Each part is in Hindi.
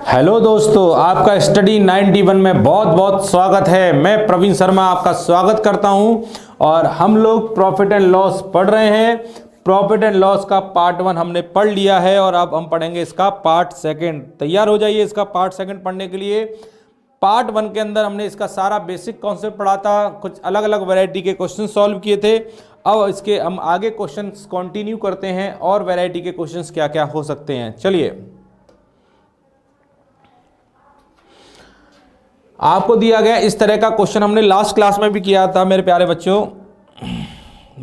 हेलो दोस्तों, आपका स्टडी 91 में बहुत बहुत स्वागत है। मैं प्रवीण शर्मा आपका स्वागत करता हूं और हम लोग प्रॉफिट एंड लॉस पढ़ रहे हैं। प्रॉफिट एंड लॉस का पार्ट 1 हमने पढ़ लिया है और अब हम पढ़ेंगे इसका पार्ट 2। तैयार हो जाइए इसका पार्ट 2 पढ़ने के लिए। पार्ट 1 के अंदर हमने इसका सारा बेसिक कॉन्सेप्ट पढ़ा था, कुछ अलग अलग वैरायटी के क्वेश्चन सॉल्व किए थे। अब इसके हम आगे क्वेश्चंस कंटिन्यू करते हैं और वैरायटी के क्वेश्चंस क्या क्या हो सकते हैं। चलिए, आपको दिया गया इस तरह का क्वेश्चन हमने लास्ट क्लास में भी किया था मेरे प्यारे बच्चों।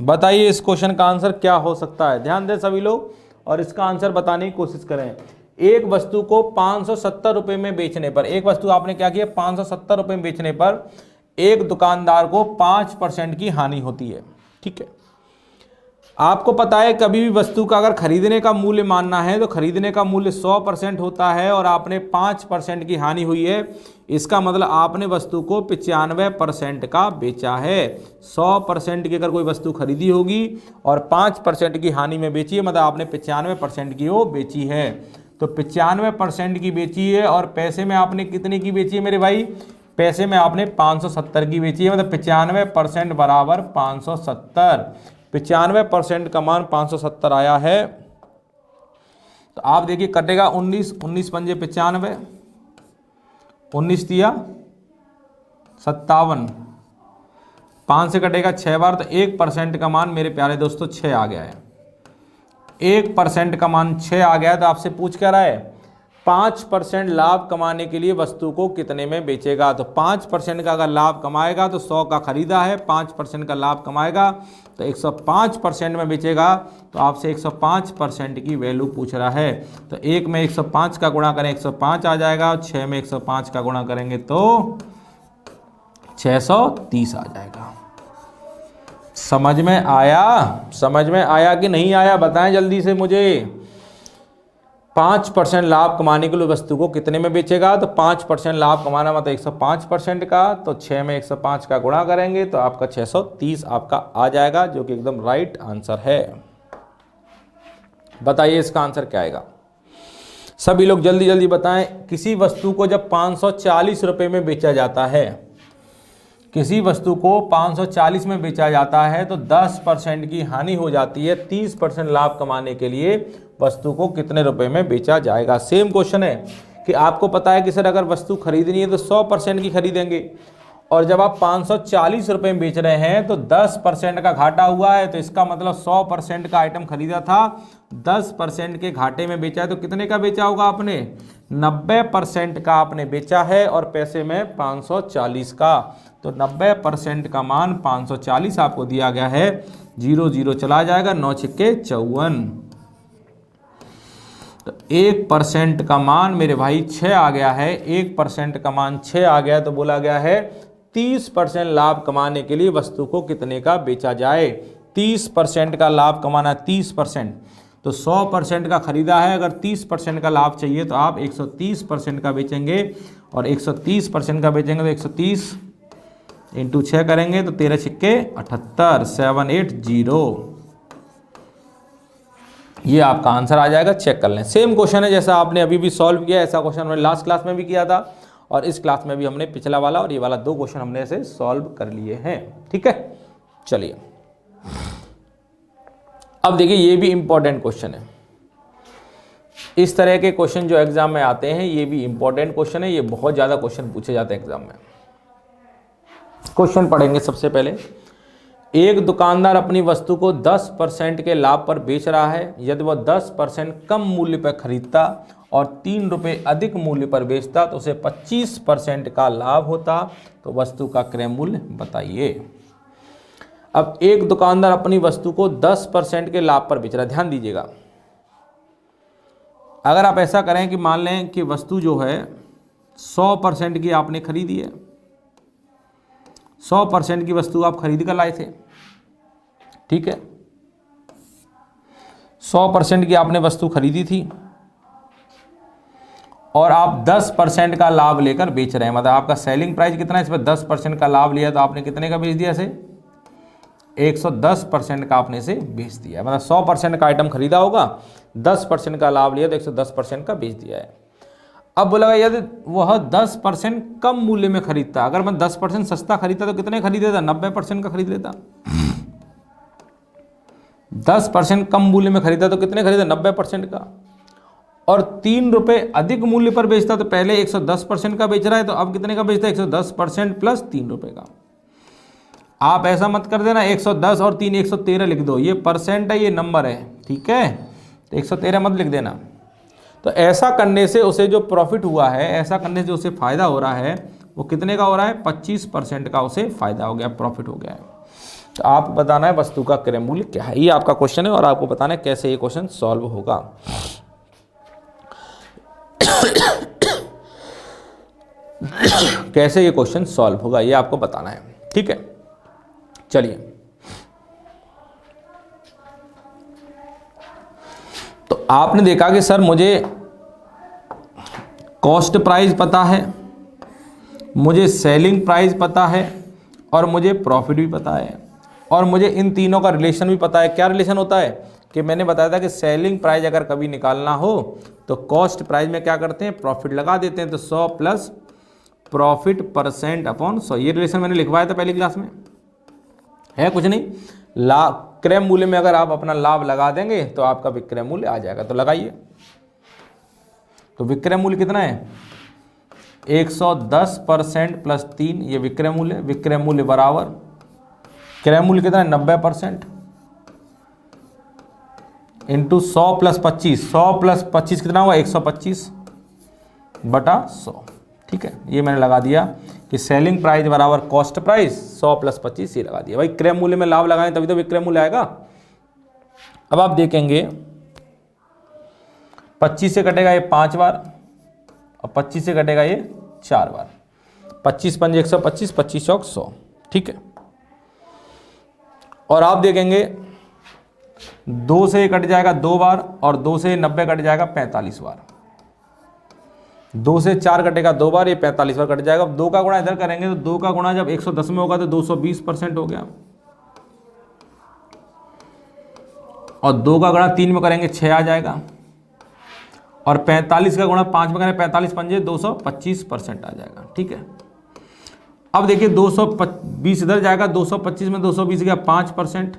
बताइए इस क्वेश्चन का आंसर क्या हो सकता है। ध्यान दें सभी लोग और इसका आंसर बताने की कोशिश करें। एक वस्तु को 570 रुपये में बेचने पर, एक वस्तु आपने क्या किया 570 रुपये में बेचने पर एक दुकानदार को 5% की हानि होती है। ठीक है, आपको पता है कभी भी वस्तु का अगर खरीदने का मूल्य मानना है तो खरीदने का मूल्य 100% होता है और आपने 5% की हानि हुई है, इसका मतलब आपने वस्तु को 95% का बेचा है। 100% की अगर कोई वस्तु खरीदी होगी और 5% की हानि में बेची है, मतलब आपने 95% की वो बेची है। तो 95% की बेची है और पैसे में आपने कितने की बेची है मेरे भाई? पैसे में आपने 570 की बेची है, मतलब 95% बराबर 570। 95% का मान 570 आया है। तो आप देखिए कटेगा 19 पंजे 95, 19 दिया 57, 5 से कटेगा 6 बार, तो 1% का मान मेरे प्यारे दोस्तों 6 आ गया है। 1% का मान 6 आ गया है। तो आपसे पूछ क्या रहा है 5% लाभ कमाने के लिए वस्तु को कितने में बेचेगा। तो 5% का अगर लाभ कमाएगा तो 100 का खरीदा है, 5% का लाभ कमाएगा तो 105% में बेचेगा। तो आपसे 105% की वैल्यू पूछ रहा है। तो 1 में 105 का गुणा करें 105 आ जाएगा और 6 में 105 का गुणा करेंगे तो 630 आ जाएगा। समझ में आया? समझ में आया कि नहीं आया बताएं जल्दी से मुझे। 5% लाभ कमाने के लिए वस्तु को कितने में बेचेगा। तो 5% लाभ कमाना मतलब 105% का, तो 6 में 105 का गुणा करेंगे तो आपका 630 आपका आ जाएगा, जो कि एकदम राइट आंसर है। बताइए इसका आंसर क्या आएगा। सभी लोग जल्दी जल्दी बताएं। किसी वस्तु को जब 540 रुपये में बेचा जाता है, किसी वस्तु को 540 में बेचा जाता है तो 10% की हानि हो जाती है। 30% लाभ कमाने के लिए वस्तु को कितने रुपए में बेचा जाएगा। सेम क्वेश्चन है कि आपको पता है कि सर अगर वस्तु खरीदनी है तो 100% की खरीदेंगे और जब आप 540 रुपये में बेच रहे हैं तो 10% का घाटा हुआ है। तो इसका मतलब 100% का आइटम खरीदा था, 10% के घाटे में बेचा है, तो कितने का बेचा होगा आपने? 90% का आपने बेचा है और पैसे में 540 का। तो 90% का मान 540 आपको दिया गया है। 0 0 चला जाएगा, 9 छिक्के 54। तो 1% का मान मेरे भाई 6 आ गया है। 1% का मान 6 आ गया तो बोला गया है 30% लाभ कमाने के लिए वस्तु को कितने का बेचा जाए। 30% का लाभ कमाना, 30%, तो 100% का खरीदा है, अगर 30% का लाभ चाहिए तो आप 130% का बेचेंगे और 130% का बेचेंगे तो 130 इंटू 6 करेंगे तो 13 छिक्के 78, 780। ये आपका आंसर आ जाएगा। चेक कर लें। सेम क्वेश्चन है जैसा आपने अभी भी सॉल्व किया, ऐसा क्वेश्चन हमने लास्ट क्लास में भी किया था और इस क्लास में भी हमने पिछला वाला और ये वाला 2 क्वेश्चन हमने ऐसे सॉल्व कर लिए हैं। ठीक है, चलिए अब देखिए ये भी इंपॉर्टेंट क्वेश्चन है। इस तरह के क्वेश्चन जो एग्जाम में आते हैं ये भी इंपॉर्टेंट क्वेश्चन है। ये बहुत ज्यादा क्वेश्चन पूछे जाते हैं एग्जाम में। क्वेश्चन पढ़ेंगे सबसे पहले। एक दुकानदार अपनी वस्तु को 10% के लाभ पर बेच रहा है। यदि वह 10% कम मूल्य पर खरीदता और 3 रुपये अधिक मूल्य पर बेचता तो उसे 25% का लाभ होता। तो वस्तु का क्रय मूल्य बताइए। अब एक दुकानदार अपनी वस्तु को 10% के लाभ पर बेच रहा है। ध्यान दीजिएगा, अगर आप ऐसा करें कि मान लें कि वस्तु जो है 100% की आपने खरीदी है, 100% की वस्तु आप खरीद कर लाए थे। ठीक है, 100% की आपने वस्तु खरीदी थी और आप 10% का लाभ लेकर बेच रहे हैं। मतलब आपका सेलिंग प्राइस कितना है, इस पर 10% का लाभ लिया तो आपने कितने का बेच दिया इसे? 110% का आपने इसे बेच दिया। मतलब 100% का आइटम खरीदा होगा, 10% का लाभ लिया तो 110% का बेच दिया है। अब बोला गया यदि वह 10% कम मूल्य में खरीदता, अगर मैं 10% सस्ता खरीदता तो कितने खरीद लेता? 90% का खरीद लेता। 10% कम मूल्य में खरीदा तो कितने खरीदा? 90% का। और 3 रुपये अधिक मूल्य पर बेचता तो पहले 110% का बेच रहा है, तो अब कितने का बेचता है? 110% प्लस 3 रुपये का। आप ऐसा मत कर देना 110 और 3 113 लिख दो, ये परसेंट है, ये नंबर है, ठीक है, तो 113 मत लिख देना। तो ऐसा करने से उसे जो प्रॉफिट हुआ है, ऐसा करने से उसे फ़ायदा हो रहा है, वो कितने का हो रहा है? 25% का उसे फ़ायदा हो गया, प्रॉफिट हो गया है। तो आप बताना है वस्तु का क्रय मूल्य क्या है, ये आपका क्वेश्चन है, और आपको बताना है कैसे ये क्वेश्चन सॉल्व होगा। कैसे ये क्वेश्चन सॉल्व होगा ये आपको बताना है, ठीक है। चलिए, तो आपने देखा कि सर मुझे कॉस्ट प्राइस पता है, मुझे सेलिंग प्राइस पता है, और मुझे प्रॉफिट भी पता है, और मुझे इन तीनों का रिलेशन भी पता है। क्या रिलेशन होता है कि मैंने बताया था कि सेलिंग प्राइस अगर कभी निकालना हो तो कॉस्ट प्राइस में क्या करते हैं? प्रॉफिट लगा देते हैं। तो 100 प्लस प्रॉफिट परसेंट अपॉन 100, ये रिलेशन मैंने लिखवाया था पहली क्लास में, है कुछ नहीं। लाभ क्रय मूल्य में अगर आप अपना लाभ लगा देंगे तो आपका विक्रय मूल्य आ जाएगा। तो लगाइए, तो विक्रय मूल्य कितना है? 110% प्लस 3, ये विक्रय मूल्य। विक्रय मूल्य बराबर क्रय मूल्य कितना है? 90% इंटू 100 प्लस 25, 100 प्लस 25 कितना हुआ? 125 बटा 100, ठीक है। ये मैंने लगा दिया कि सेलिंग प्राइस बराबर कॉस्ट प्राइस 100 प्लस 25, ये लगा दिया। भाई क्रय मूल्य में लाभ लगाएं तभी तो विक्रय मूल्य आएगा। अब आप देखेंगे 25 से कटेगा ये 5 बार, और 25 से कटेगा ये 4 बार। 25 पंजे 125, 25 चौक 100, ठीक है। और आप देखेंगे 2 से कट जाएगा 2 बार, और 2 से 90 कट जाएगा 45 बार। 2 से 4 कटेगा 2 बार, ये 45 बार कट जाएगा। 2 का गुणा इधर करेंगे तो 2 का गुणा जब 110 में होगा तो 220% हो गया, और 2 का गुणा 3 में करेंगे 6 आ जाएगा, और 45 का गुणा 5 में करेंगे 45 पंजे 225% आ जाएगा, ठीक है। अब देखिए 220 इधर जाएगा, 225 में 220 गया 5%,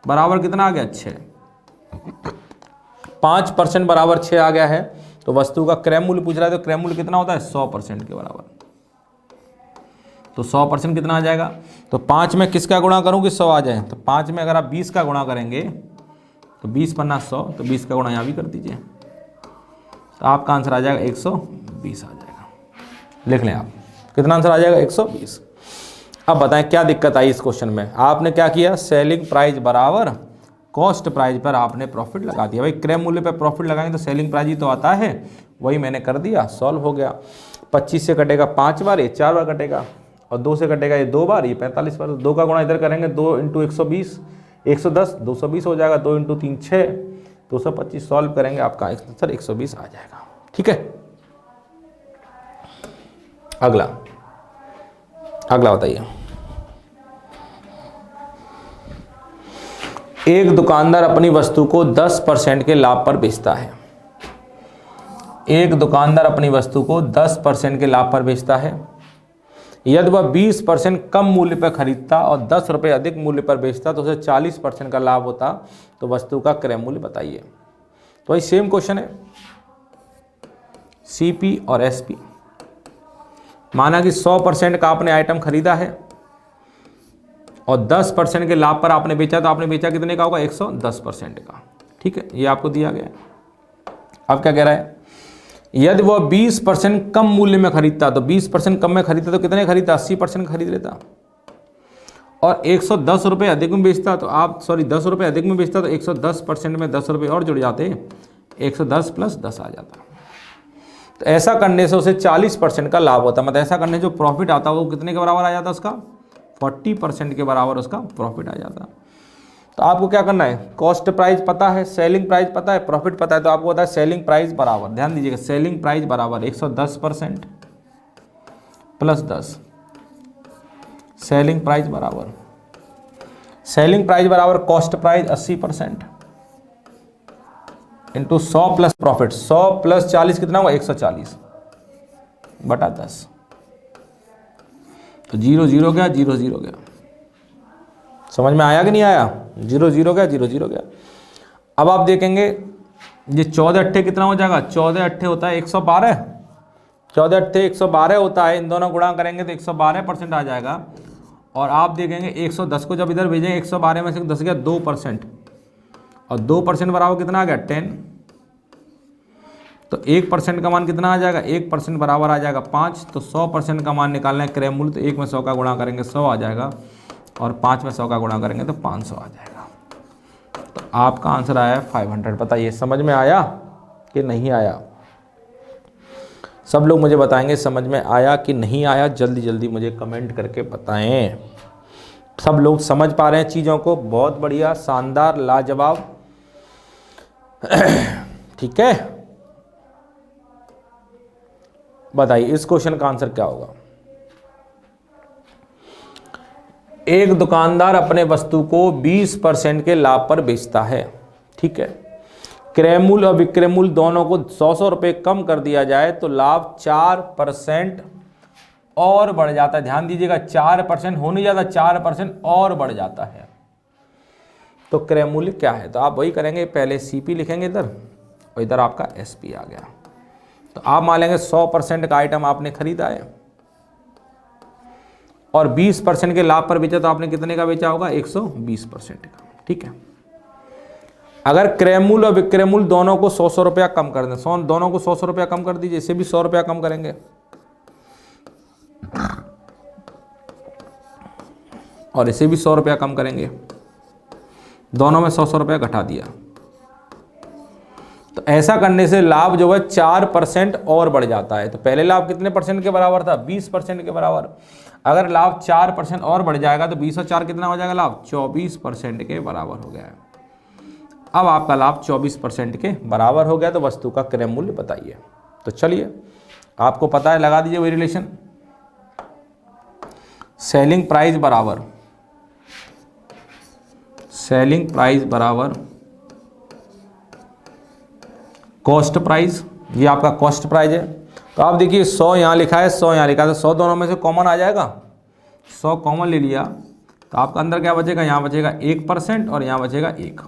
बराबर कितना आ गया? 6। 5% बराबर 6 आ गया है। तो वस्तु का क्रय मूल्य पूछ रहा है, तो क्रय मूल्य कितना होता है? 100% के बराबर। तो 100% कितना आ जाएगा? तो 5 में किसका गुणा करूं कि 100 आ जाए? तो 5 में अगर आप 20 का गुणा करेंगे तो 20 पन्ना 100, तो 20 का गुणा यहाँ भी कर दीजिए, तो आपका आंसर आ जाएगा 120 आ जाएगा। लिख लें आप, कितना आंसर आ जाएगा? 120। अब बताएं क्या दिक्कत आई इस क्वेश्चन में? आपने क्या किया? सेलिंग प्राइस बराबर कॉस्ट प्राइस पर आपने प्रॉफिट लगा दिया। भाई क्रय मूल्य पर प्रॉफिट लगाएंगे तो सेलिंग प्राइस ही तो आता है, वही मैंने कर दिया, सॉल्व हो गया। 25 से कटेगा 5 बार, ये 4 बार कटेगा, और 2 से कटेगा ये 2 बार, ये 45 बार। 2 का गुणा इधर करेंगे, 2 इंटू 120, 110, 220 हो जाएगा, 2 इंटू 3 6, 225 सॉल्व करेंगे, आपका आंसर 120 आ जाएगा, ठीक है। अगला बताइए। एक दुकानदार अपनी वस्तु को 10% के लाभ पर बेचता है। एक दुकानदार अपनी वस्तु को 10% के लाभ पर बेचता है। यदि वह 20% कम मूल्य पर खरीदता और 10 रुपये अधिक मूल्य पर बेचता तो उसे 40% का लाभ होता। तो वस्तु का क्रय मूल्य बताइए। तो भाई सेम क्वेश्चन है, सीपी और एसपी। माना कि 100% का आपने आइटम खरीदा है और 10% के लाभ पर आपने बेचा, तो आपने बेचा कितने का होगा? 110% का, ठीक है, ये आपको दिया गया है। अब क्या कह रहा है? यदि वह 20% कम मूल्य में खरीदता, तो 20% कम में खरीदता तो कितने खरीदता? 80% खरीद लेता। और 110 रुपये अधिक में बेचता तो आप 10 रुपये अधिक में बेचता तो 110% में 10 रुपये और जुड़ जाते, 110 प्लस 10 आ जाता। तो ऐसा करने से उसे 40% का लाभ होता। मतलब ऐसा करने से जो प्रॉफिट आता वो कितने के बराबर आ जाता? उसका 40% के बराबर उसका प्रॉफिट आ जाता। तो आपको क्या करना है? कॉस्ट प्राइस पता है, सेलिंग प्राइस पता है, प्रॉफिट पता है, तो आपको होता है सेलिंग प्राइस बराबर, ध्यान दीजिएगा, सेलिंग प्राइस बराबर 110% प्लस 10। सेलिंग प्राइस बराबर cost price 80% into 100 plus profit. 100 plus 40 कितना हुआ? 140। बटा 10। तो 0 0 गया, 0 0 गया। समझ में आया कि नहीं आया? 0 0 गया, 0 0 गया। अब आप देखेंगे ये 14 अट्ठे कितना हो जाएगा? 14 अट्ठे होता है 112। 14 अट्ठे 112 होता है, इन दोनों गुणा करेंगे तो 112% आ जाएगा। और आप देखेंगे 110 को जब इधर भेजेंगे 112 में से 10 गया 2%, और 2% बराबर कितना आ गया? 10। तो 1% का मान कितना आ जाएगा? 1% बराबर आ जाएगा 5। तो 100% का मान निकालना है क्रय मूल्य, तो 1 में 100 का गुणा करेंगे 100 आ जाएगा, और 5 में 100 का गुणा करेंगे तो 500 आ जाएगा। तो आपका आंसर आया है 500। बताइए समझ में आया कि नहीं आया? सब लोग मुझे बताएंगे समझ में आया कि नहीं आया। जल्दी जल्दी मुझे कमेंट करके बताएं। सब लोग समझ पा रहे हैं चीज़ों को? बहुत बढ़िया, शानदार, लाजवाब। ठीक है, बताइए इस क्वेश्चन का आंसर क्या होगा? एक दुकानदार अपने वस्तु को 20% के लाभ पर बेचता है। ठीक है, क्रय मूल्य और विक्रय मूल्य दोनों को 100 रुपये कम कर दिया जाए तो लाभ 4% और बढ़ जाता है। ध्यान दीजिएगा, 4% हो नहीं जाता, 4% और बढ़ जाता है। तो क्रय मूल्य क्या है? तो आप वही करेंगे, पहले सीपी लिखेंगे इधर, और इधर आपका एसपी आ गया। तो आप मान लेंगे 100% का आइटम आपने खरीदा है और 20% के लाभ पर बेचा, तो आपने कितने का बेचा होगा? 120% का। ठीक है, अगर क्रय मूल्य और विक्रय मूल्य दोनों को 100 रुपया कम कर दें, दोनों को 100 रुपया कम कर दीजिए, इसे भी 100 रुपया कम करेंगे, और इसे भी 100 रुपया कम करेंगे, दोनों में 100 रुपया घटा दिया। तो ऐसा करने से लाभ जो है 4% और बढ़ जाता है। तो पहले लाभ कितने परसेंट के बराबर था? 20% के बराबर। अगर लाभ 4% और बढ़ जाएगा तो 20 और 4 कितना हो जाएगा? लाभ 24% के बराबर हो गया है। अब आपका लाभ 24% के बराबर हो गया, तो वस्तु का क्रय मूल्य बताइए। तो चलिए, आपको पता है, लगा दीजिए वही रिलेशन। सेलिंग प्राइस बराबर कॉस्ट प्राइस। ये आपका कॉस्ट प्राइस है। तो आप देखिए 100 यहाँ लिखा है, 100 यहाँ लिखा है, तो 100 दोनों में से कॉमन आ जाएगा। 100 कॉमन ले लिया तो आपका अंदर क्या बचेगा? यहाँ बचेगा 1% और यहाँ बचेगा 1।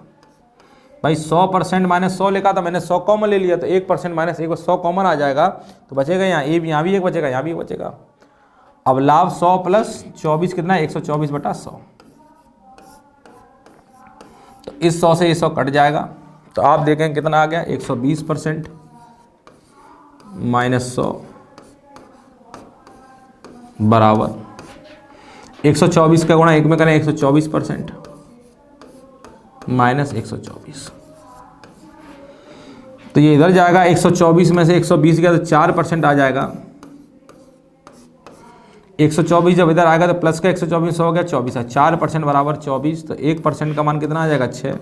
भाई 100% माइनस 100 लिखा था मैंने, 100 कॉमन ले लिया, तो 1% माइनस 1, 100 कॉमन आ जाएगा, तो बचेगा यहाँ यहाँ भी 1 बचेगा, यहाँ भी 1 बचेगा। अब लाभ 100 प्लस 24 कितना है? 124/100। तो इस 100 से ये 100 कट जाएगा, तो आप देखें कितना आ गया? 120% माइनस 100 बराबर 124 का गुणा 1 में करें 124% माइनस 124। तो ये इधर जाएगा, 124 में से 120 गया तो 4% आ जाएगा। 124 जब इधर आएगा तो प्लस का 124 हो गया 24 है, 4% बराबर 24। तो 1% का मान कितना आ जाएगा? 6।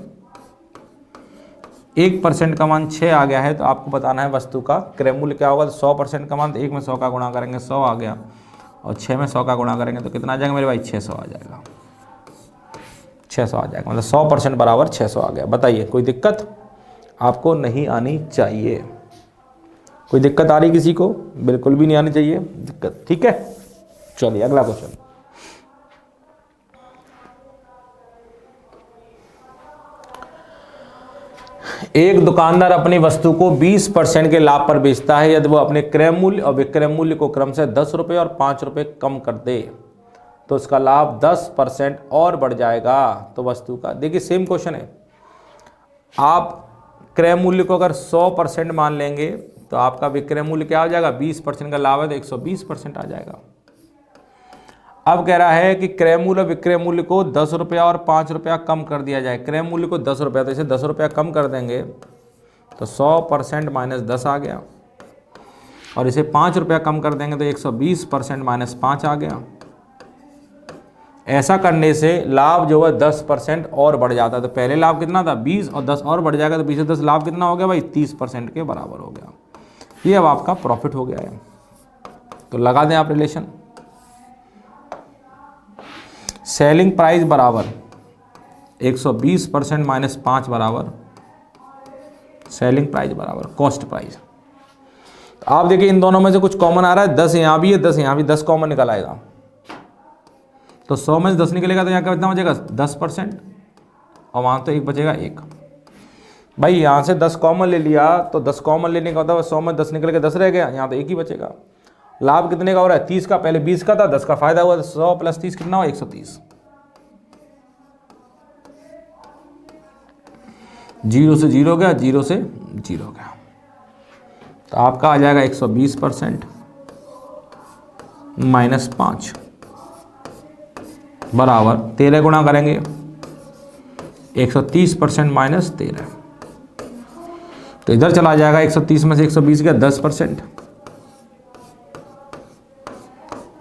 1% का मान 6 आ गया है। तो आपको बताना है वस्तु का क्रय मूल्य क्या होगा। तो 100% का मान, तो 1 में 100 का गुणा करेंगे 100 आ गया, और 6 में 100 का गुणा करेंगे तो कितना आ जाएगा मेरे भाई? 600 आ जाएगा। 600 आ जाएगा, मतलब 100% बराबर 600 आ गया। बताइए कोई दिक्कत आपको नहीं आनी चाहिए? कोई दिक्कत आ रही किसी को? बिल्कुल भी नहीं आनी चाहिए दिक्कत। ठीक है, चलिए अगला क्वेश्चन। एक दुकानदार अपनी वस्तु को 20% के लाभ पर बेचता है यदि वो अपने क्रय मूल्य और विक्रय मूल्य को क्रमशः 10 रुपये और 5 रुपये कम कर दे तो उसका लाभ 10% और बढ़ जाएगा। तो वस्तु का, देखिए सेम क्वेश्चन है। आप क्रय मूल्य को अगर 100% मान लेंगे तो आपका विक्रय मूल्य क्या हो जाएगा? 20% का लाभ है तो 120% आ जाएगा। अब कह रहा है कि क्रय मूल्य और विक्रय मूल्य को 10 रुपया और 5 रुपया कम कर दिया जाए। क्रय मूल्य को 10 रुपया, तो इसे 10 रुपया कम कर देंगे तो 100% माइनस 10 आ गया, और इसे 5 रुपया कम कर देंगे तो 120% माइनस 5 आ गया। ऐसा करने से लाभ जो है 10% और बढ़ जाता है। तो पहले लाभ कितना था? 20, और 10 और बढ़ जाएगा तो 20 से 10 लाभ कितना हो गया भाई? 30% के बराबर हो गया। ये अब आपका प्रॉफिट हो गया है। तो लगा दें आप रिलेशन। सेलिंग प्राइस बराबर 120% माइनस 5 बराबर सेलिंग प्राइस बराबर कॉस्ट प्राइस। तो आप देखिए इन दोनों में से कुछ कॉमन आ रहा है, 10 यहाँ भी है, 10 यहाँ भी, 10 कॉमन निकल आएगा। तो 100 में से 10 निकलेगा तो यहाँ का कितना बचेगा 10%, और वहाँ तो एक बचेगा 1। भाई यहाँ से 10 कॉमन ले लिया तो 10 कॉमन लेने का होता है 100 में 10 निकल के 10 रह गया, यहाँ तो 1 ही बचेगा। लाभ कितने का हो रहा है 30 का, पहले 20 का था, 10 का फायदा हुआ, 100 + 30 कितना हुआ 130। 0 से 0 गया, 0 से 0 गया, तो आपका आ जाएगा 120% -5 बराबर 13 गुणा करेंगे 130% -13, तो इधर चला जाएगा 130 में से 120 गया 10%,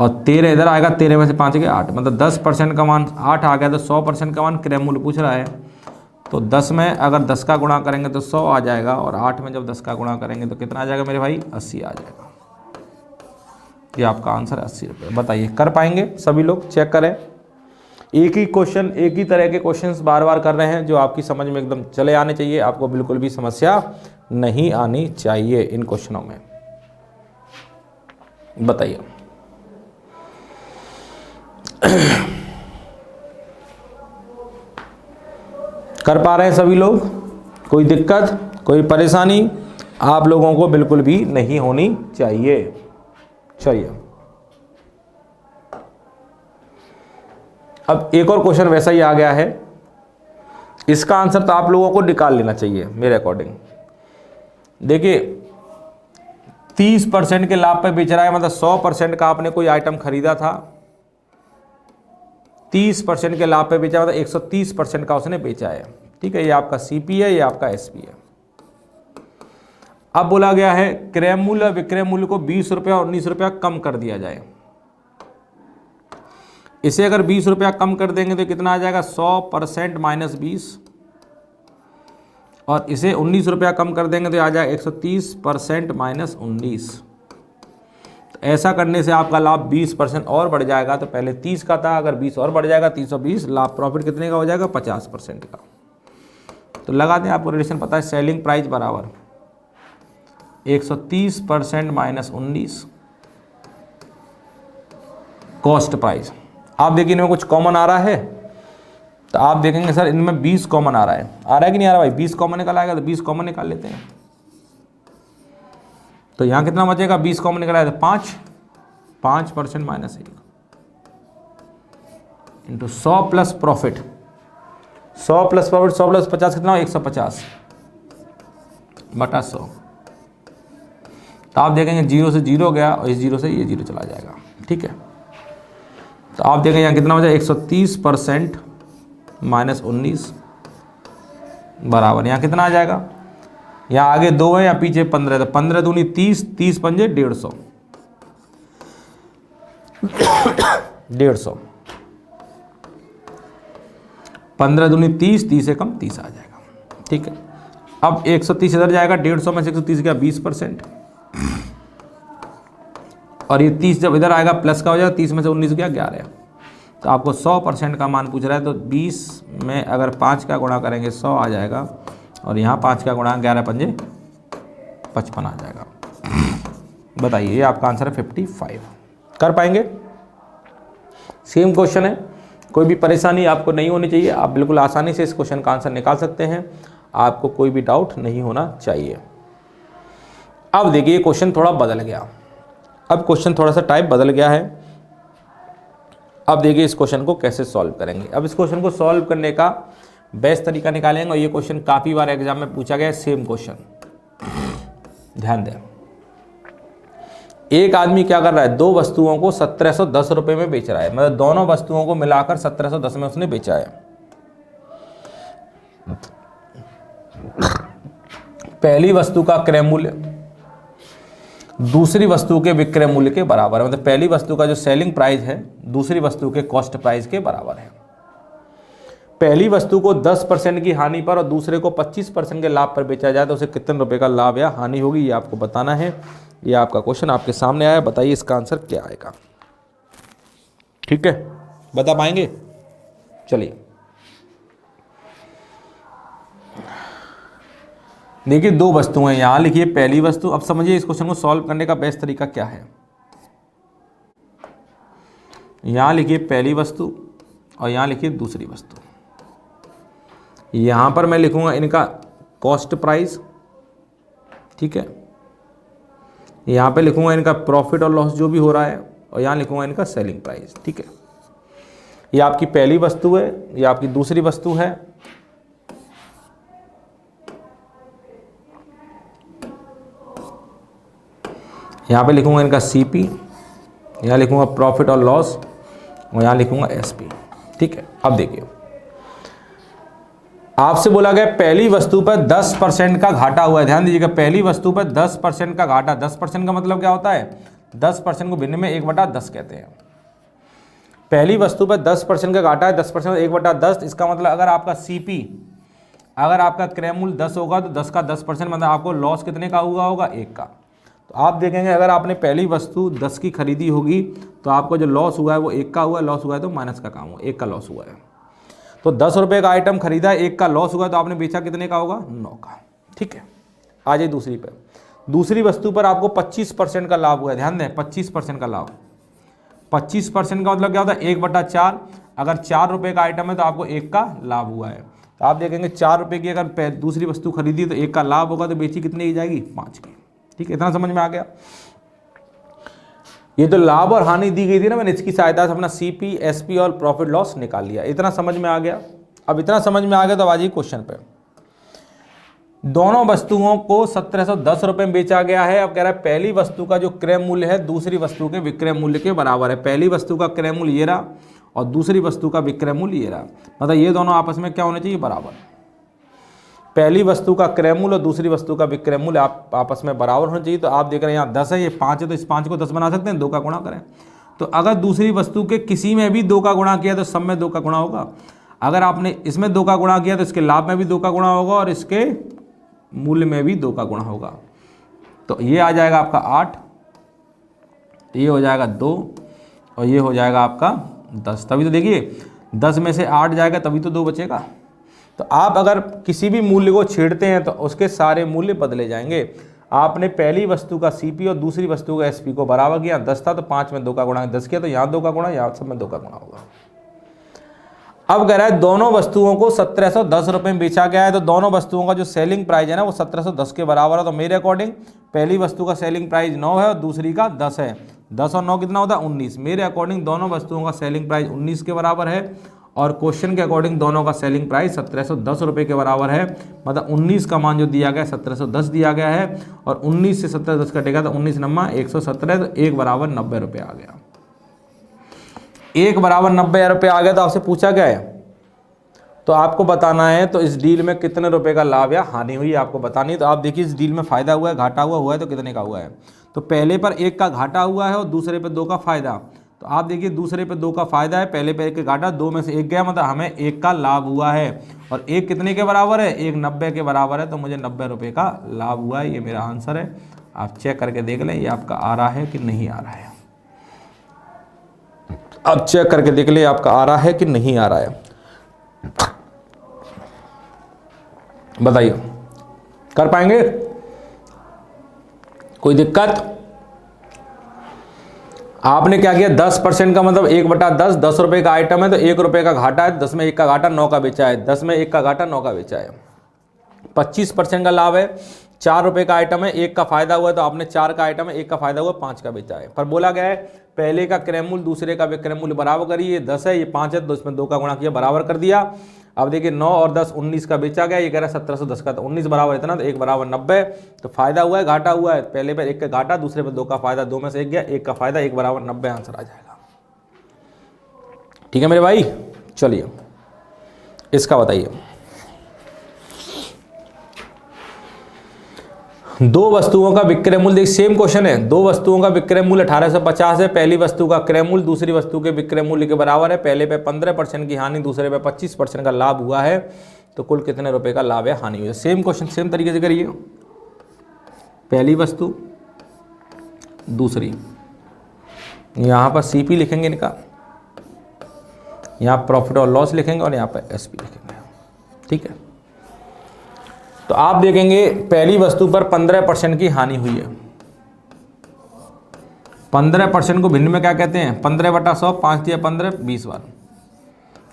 और 13 इधर आएगा, 13 में से 5 गया 8, मतलब 10% का मान 8 आ गया। तो 100% का मान क्रय मूल्य पूछ रहा है, तो 10 में अगर 10 का गुणा करेंगे तो 100 आ जाएगा, और 8 में जब 10 का गुणा करेंगे तो कितना आ जाएगा मेरे भाई 80 आ जाएगा। ये आपका आंसर है 80 रुपये। बताइए कर पाएंगे सभी लोग, चेक करें। एक ही क्वेश्चन, एक ही तरह के क्वेश्चंस बार बार कर रहे हैं जो आपकी समझ में एकदम चले आने चाहिए, आपको बिल्कुल भी समस्या नहीं आनी चाहिए इन क्वेश्चनों में। बताइए कर पा रहे हैं सभी लोग? कोई दिक्कत, कोई परेशानी आप लोगों को बिल्कुल भी नहीं होनी चाहिए। चलिए अब एक और क्वेश्चन वैसा ही आ गया है, इसका आंसर तो आप लोगों को निकाल लेना चाहिए मेरे अकॉर्डिंग। देखिए 30% के लाभ पे बेच रहा है, मतलब 100% का आपने कोई आइटम खरीदा था, 30% के लाभ पे बेचा, मतलब 130% का उसने बेचा है। ठीक है, ये आपका सीपी है, ये आपका एसपी है। अब बोला गया है क्रय मूल्य विक्रय मूल्य को 20 रुपया और 19 रुपया कम कर दिया जाए। इसे अगर 20 रुपया कम कर देंगे तो कितना आ जाएगा 100% -20, और इसे 19 रुपया कम कर देंगे तो आ जाएगा 130% -19। तो ऐसा करने से आपका लाभ 20% और बढ़ जाएगा। तो पहले 30 का था, अगर 20 और बढ़ जाएगा 320, लाभ प्रॉफिट कितने का हो जाएगा 50% का। तो लगा दें, आपको रिलेशन पता है, सेलिंग प्राइस बराबर 130% -19 कॉस्ट प्राइस। आप देखिए इनमें कुछ कॉमन आ रहा है, तो आप देखेंगे सर इनमें 20 कॉमन आ रहा है कि नहीं आ रहा भाई? 20 कॉमन निकल आएगा, तो 20 कॉमन निकाल लेते हैं। तो यहाँ कितना बचेगा 20 कॉमन निकल आएगा तो 5% -1 into 100 plus profit, 100 plus profit 100 plus 50 कितना हो 150 बटा 100। तो आप देखेंगे 0 से 0 गया, और इस 0 से ये 0 चला जाएगा। ठीक है, तो आप देखें यहाँ कितना हो जाएगा 130% -19 बराबर यहाँ कितना आ जाएगा, यहाँ आगे 2 है या पीछे 15 है, तो 15 दूनी 30, 30 पंजे 150, 150, 15 दूनी 30, 30 से कम 30 आ जाएगा। ठीक है, अब 130 इधर जाएगा, 150 में से 130 गया 20%, और ये 30 जब इधर आएगा प्लस का हो जाएगा, 30 में से 19 गया 11। तो आपको 100% का मान पूछ रहा है, तो 20 में अगर 5 का गुणा करेंगे 100 आ जाएगा, और यहाँ 5 का गुणा 11 पंजे 55 आ जाएगा। बताइए, ये आपका आंसर है 55। कर पाएंगे? सेम क्वेश्चन है, कोई भी परेशानी आपको नहीं होनी चाहिए, आप बिल्कुल आसानी से इस क्वेश्चन का आंसर निकाल सकते हैं, आपको कोई भी डाउट नहीं होना चाहिए। अब देखिए क्वेश्चन थोड़ा बदल गया, अब क्वेश्चन थोड़ा सा टाइप बदल गया है। अब देखिए इस क्वेश्चन को कैसे सॉल्व करेंगे। अब इस क्वेश्चन को सॉल्व करने का बेस्ट तरीका निकालेंगे, और ये क्वेश्चन काफ़ी बार एग्जाम में पूछा गया है, सेम क्वेश्चन। ध्यान दें, एक आदमी क्या कर रहा है, 2 वस्तुओं को 1710 रुपये में बेच रहा है, मतलब दोनों वस्तुओं को मिलाकर 1710 में उसने बेचा है। पहली वस्तु का क्रय मूल्य दूसरी वस्तु के विक्रय मूल्य के बराबर है, मतलब पहली वस्तु का जो सेलिंग प्राइस है दूसरी वस्तु के कॉस्ट प्राइस के बराबर है। पहली वस्तु को 10% की हानि पर और दूसरे को 25% के लाभ पर बेचा जाए तो उसे कितने रुपए का लाभ या हानि होगी, ये आपको बताना है। ये आपका क्वेश्चन आपके सामने आया, बताइए इसका आंसर क्या आएगा। ठीक है, बता पाएंगे? चलिए देखिए दो वस्तुएं, यहाँ लिखिए पहली वस्तु। अब समझिए इस क्वेश्चन को सॉल्व करने का बेस्ट तरीका क्या है। यहाँ लिखिए पहली वस्तु और यहाँ लिखिए दूसरी वस्तु। यहाँ पर मैं लिखूंगा इनका कॉस्ट प्राइस, ठीक है। यहाँ पे लिखूंगा इनका प्रॉफिट और लॉस जो भी हो रहा है, और यहाँ लिखूंगा इनका सेलिंग प्राइस, ठीक है। ये आपकी पहली वस्तु है, ये आपकी दूसरी वस्तु है। यहाँ पे लिखूंगा इनका सीपी, यहाँ लिखूंगा प्रॉफिट और लॉस, और यहाँ लिखूंगा एसपी, ठीक है। अब देखिए आपसे बोला गया पहली वस्तु पर 10% का घाटा हुआ है। ध्यान दीजिएगा, पहली वस्तु पर 10% का घाटा। 10% का मतलब क्या होता है? 10% को भिन्न में 1/10 कहते हैं। पहली वस्तु पर 10% का घाटा है, 10% 1/10। इसका मतलब अगर आपका सीपी, अगर आपका क्रय मूल्य 10 होगा तो 10 का 10% मतलब आपको लॉस कितने का होगा? 1 का। तो आप देखेंगे अगर आपने पहली वस्तु 10 की खरीदी होगी तो आपको जो लॉस हुआ है वो 1 का हुआ है। लॉस हुआ है तो माइनस का काम हुआ, 1 का लॉस हुआ है। तो 10 रुपये का आइटम खरीदा, 1 का लॉस हुआ तो आपने बेचा कितने का होगा? 9 का, ठीक है। आ जाइए दूसरी पर। दूसरी वस्तु पर आपको 25% का लाभ हुआ है। ध्यान दें, 25% का लाभ। 25% का मतलब क्या होता है? 1/4। अगर 4 रुपये का आइटम है तो आपको 1 का लाभ हुआ है। तो आप देखेंगे 4 रुपये की अगर दूसरी वस्तु खरीदी तो 1 का लाभ होगा, तो बेची कितने की जाएगी? 5 की, ठीक है। इतना समझ में आ गया। ये तो लाभ और हानि दी गई थी ना, मैंने इसकी सहायता से अपना सीपी, एसपी और प्रॉफिट लॉस निकाल लिया। इतना समझ में आ गया। अब इतना समझ में आ गया तो आ जाइए क्वेश्चन पे। दोनों वस्तुओं को 1710 रुपये में बेचा गया है। अब कह रहा है पहली वस्तु का जो क्रय मूल्य है दूसरी वस्तु के विक्रय मूल्य के बराबर है। पहली वस्तु का क्रय मूल्य ये रहा और दूसरी वस्तु का विक्रय मूल्य ये रहा। मतलब ये दोनों आपस में क्या होने चाहिए? बराबर। पहली वस्तु का क्रय मूल्य और दूसरी वस्तु का विक्रय मूल्य आपस में बराबर होना चाहिए। तो आप देख रहे हैं यहाँ 10 है, ये 5 है, तो इस 5 को 10 बना सकते हैं, 2 का गुणा करें। तो अगर दूसरी वस्तु के किसी में भी 2 का गुणा किया तो सब में 2 का गुणा होगा। अगर आपने इसमें 2 का गुणा किया तो इसके लाभ में भी 2 का गुणा होगा और इसके मूल्य में भी 2 का गुणा होगा। तो ये आ जाएगा आपका 8, ये हो जाएगा 2 और ये हो जाएगा आपका 10। तभी तो देखिए 10 में से 8 जाएगा तभी तो 2 बचेगा। तो आप अगर किसी भी मूल्य को छेड़ते हैं तो उसके सारे मूल्य बदले जाएंगे। आपने पहली वस्तु का सीपी और दूसरी वस्तु का एसपी को बराबर किया, 10 था तो 5 में 2 का गुणा 10 किया, तो यहाँ 2 का गुणा, यहाँ सब में 2 का गुणा होगा। अब कह रहा है दोनों वस्तुओं को 1710 रुपये में बेचा गया है। तो दोनों वस्तुओं का जो सेलिंग प्राइस है ना वो 1710 के बराबर है। तो मेरे अकॉर्डिंग पहली वस्तु का सेलिंग प्राइस 9 है और दूसरी का 10 है। 10 और 9 कितना होता है? 19। मेरे अकॉर्डिंग दोनों वस्तुओं का सेलिंग प्राइस 19 के बराबर है और क्वेश्चन के अकॉर्डिंग दोनों का सेलिंग प्राइस 1710 रुपये के बराबर है। मतलब 19 का मान जो दिया गया है 1710 दिया गया है और 19 से 1710 कटेगा तो 19 नम्मा 117, तो 1 बराबर 90 रुपये आ गया। 1 बराबर 90 रुपये आ गया। तो आपसे पूछा गया है तो आपको बताना है तो इस डील में कितने रुपए का लाभ या हानि हुई आपको बतानी है। तो आप देखिए इस डील में फायदा हुआ है, घाटा हुआ है, तो कितने का हुआ है? तो पहले पर 1 का घाटा हुआ है और दूसरे पर 2 का फायदा। तो आप देखिए दूसरे पे 2 का फायदा है, पहले पे 1 का घाटा, 2 में से 1 गया, मतलब हमें 1 का लाभ हुआ है। और 1 कितने के बराबर है? 1 90 के बराबर है। तो मुझे 90 रुपये का लाभ हुआ है। ये मेरा आंसर है। आप चेक करके देख लें ये आपका आ रहा है कि नहीं आ रहा है। आप चेक करके देख लें आपका आ रहा है कि नहीं आ रहा है। बताइए कर पाएंगे? कोई दिक्कत? आपने क्या किया? 10% का मतलब 1/10, 10 रुपये का आइटम है तो 1 रुपये का घाटा है, 10 में 1 का घाटा 9 का बेचा है, 10 में 1 का घाटा 9 का बेचा है। 25% का लाभ है, 4 रुपये का आइटम है, 1 का फायदा हुआ है तो आपने 4 का आइटम है, 1 का फायदा हुआ 5 का बेचा है। पर बोला गया है पहले का क्रय मूल्य दूसरे का विक्रय मूल्य बराबर करिए। ये 10 है, ये 5 है, तो इसमें 2 का गुणा किया, बराबर कर दिया। अब देखिए 9 और 10 19 का बेचा गया, ये कह रहा है 1710 का, तो 19 बराबर इतना, तो 1 बराबर 90। तो फायदा हुआ है, घाटा हुआ है, पहले पे 1 का घाटा, दूसरे पे 2 का फायदा, 2 में से 1 गया, 1 का फायदा, 1 बराबर 90 आंसर आ जाएगा। ठीक है मेरे भाई, चलिए इसका बताइए। 2 वस्तुओं का विक्रय मूल्य, सेम क्वेश्चन है। 2 वस्तुओं का विक्रय मूल्य 1850 है। पहली वस्तु का क्रय मूल्य दूसरी वस्तु के विक्रय मूल्य के बराबर है। पहले पे 15% की हानि, दूसरे पे 25% का लाभ हुआ है। तो कुल कितने रुपए का लाभ या हानि हुई है? सेम क्वेश्चन सेम तरीके से करिए। पहली वस्तु दूसरी, यहाँ पर सीपी लिखेंगे इनका, यहाँ प्रॉफिट और लॉस लिखेंगे और यहाँ पर एसपी लिखेंगे। ठीक है, तो आप देखेंगे पहली वस्तु पर 15% की हानि हुई है। 15% को भिन्न में क्या कहते हैं? 15/100, 5 दिया 15, 20 बार।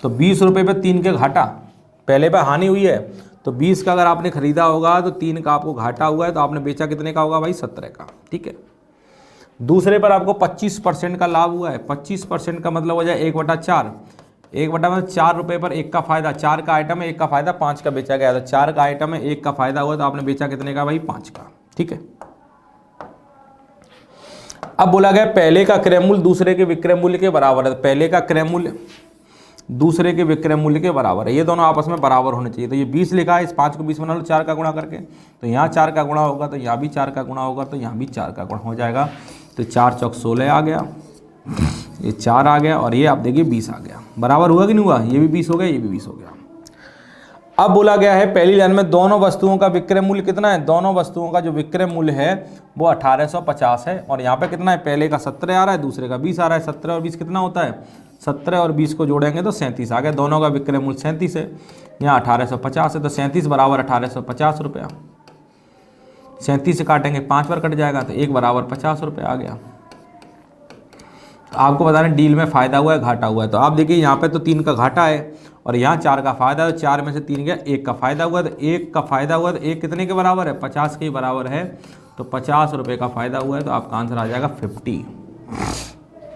तो 20 रुपये पे 3 के घाटा, पहले पे हानि हुई है तो 20 का अगर आपने खरीदा होगा तो 3 का आपको घाटा हुआ है, तो आपने बेचा कितने का होगा भाई? 17 का। ठीक है। दूसरे पर आपको 25% का लाभ हुआ है। 25% का मतलब हो जाए 1/4। 1/, 4 रुपये पर 1 का फायदा। 4 का आइटम है, 1 का फायदा, 5 का बेचा गया। तो 4 का आइटम है, 1 का फायदा हुआ, तो आपने बेचा कितने का भाई? 5 का। ठीक है। अब बोला गया पहले का क्रय मूल्य दूसरे के विक्रय मूल्य के बराबर है। पहले का क्रय मूल्य दूसरे के विक्रय मूल्य के बराबर है, ये दोनों आपस में बराबर होने चाहिए। तो ये 20 लिखा है, इस 5 को 20 बना लो 4 का गुणा करके, तो यहाँ 4 का गुणा होगा, तो यहाँ भी 4 का गुणा होगा, तो यहाँ भी 4 का गुणा हो जाएगा। तो 4 चौक 16 आ गया, ये 4 आ गया, और ये आप देखिए 20 आ गया। बराबर हुआ कि नहीं हुआ? ये भी 20 हो गया, ये भी 20 हो गया। अब बोला गया है पहली लाइन में दोनों वस्तुओं का विक्रय मूल्य कितना है? दोनों वस्तुओं का जो विक्रय मूल्य है वो 1850 है, और यहाँ पे कितना है? पहले का 17 आ रहा है, दूसरे का 20 आ रहा है। 17 और 20 कितना होता है? 17 और 20 को जोड़ेंगे तो 37 आ गया। दोनों का विक्रय मूल्य 37 है, यहाँ 1850 है, तो 37 बराबर 1850 रुपया। 37 से काटेंगे 5 बार कट जाएगा, तो 1 बराबर 50 रुपये आ गया। आपको बता रहे डील में फ़ायदा हुआ है, घाटा हुआ है। तो आप देखिए यहाँ पे तो 3 का घाटा है और यहाँ 4 का फ़ायदा है। 4 में से 3 गया, 1 का फ़ायदा हुआ, तो 1 का फ़ायदा हुआ, तो 1 कितने के बराबर है? 50 के बराबर है। तो 50 रुपये का फ़ायदा हुआ है, तो आपका आंसर आ जाएगा 50।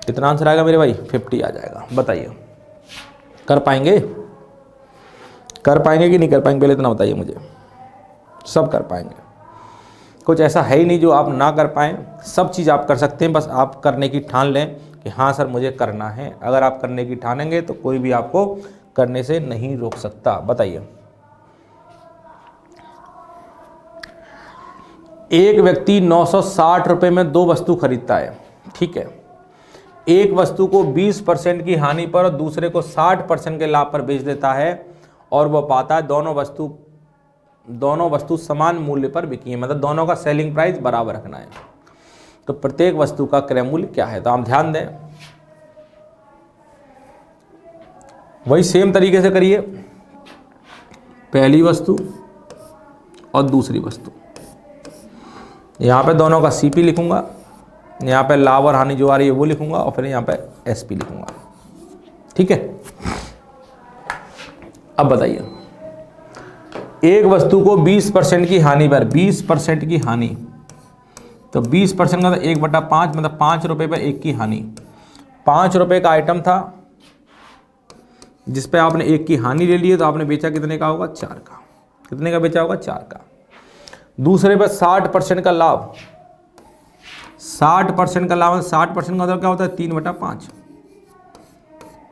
कितना आंसर आएगा मेरे भाई? 50 आ जाएगा। बताइए कर पाएंगे? कर पाएंगे कि नहीं कर पाएंगे? पहले इतना बताइए मुझे। सब कर पाएंगे, कुछ ऐसा है ही नहीं जो आप ना कर पाएँ। सब चीज़ आप कर सकते हैं, बस आप करने की ठान लें कि हाँ सर मुझे करना है। अगर आप करने की ठानेंगे तो कोई भी आपको करने से नहीं रोक सकता। बताइए, एक व्यक्ति 960 रुपये में 2 वस्तु खरीदता है। ठीक है। एक वस्तु को 20% की हानि पर और दूसरे को 60% के लाभ पर बेच देता है, और वह पाता है दोनों वस्तु समान मूल्य पर बिकी है, मतलब दोनों का सेलिंग प्राइस बराबर रखना है। तो प्रत्येक वस्तु का क्रय मूल्य क्या है? तो आप ध्यान दें, वही सेम तरीके से करिए। पहली वस्तु और दूसरी वस्तु, यहाँ पे दोनों का सीपी लिखूंगा, यहाँ पे लाभ और हानि जो आ रही है वो लिखूंगा, और फिर यहाँ पे एसपी लिखूंगा। ठीक है। अब बताइए, एक वस्तु को 20% की हानि पर, 20% की हानि, तो 20% का 1/5, मतलब 5 रुपये पर 1 की हानि। 5 रुपये का आइटम था जिस पे आपने 1 की हानि ले ली है, तो आपने बेचा कितने का होगा? 4 का। कितने का बेचा होगा? 4 का। दूसरे पे 60% का लाभ। 60% का लाभ, 60% का मतलब क्या होता है? 3/5।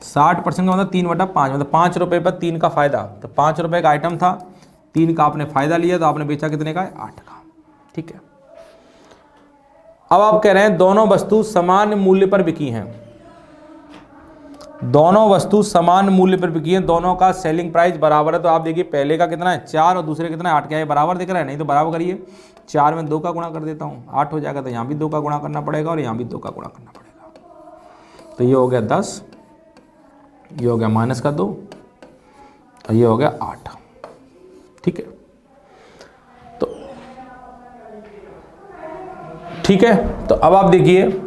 60% का मतलब 3/5, मतलब 5 रुपये पर 3 का फायदा। तो 5 रुपये का आइटम था, 3 का आपने फायदा लिया, तो आपने बेचा कितने का? 8 का। ठीक है। अब आप कह रहे हैं दोनों वस्तु समान मूल्य पर बिकी हैं। दोनों वस्तु समान मूल्य पर बिकी हैं, दोनों का सेलिंग प्राइस बराबर है। तो आप देखिए पहले का कितना है? 4 और दूसरे कितना है? 8। क्या है बराबर दिख रहा है? नहीं तो बराबर करिए। 4 में 2 का गुणा कर देता हूँ, 8 हो जाएगा। तो यहाँ भी 2 का गुणा करना पड़ेगा और यहाँ भी 2 का गुणा करना पड़ेगा। तो ये हो गया 10, ये हो गया -2, और ये हो गया 8। ठीक है। तो ठीक है। तो अब आप देखिए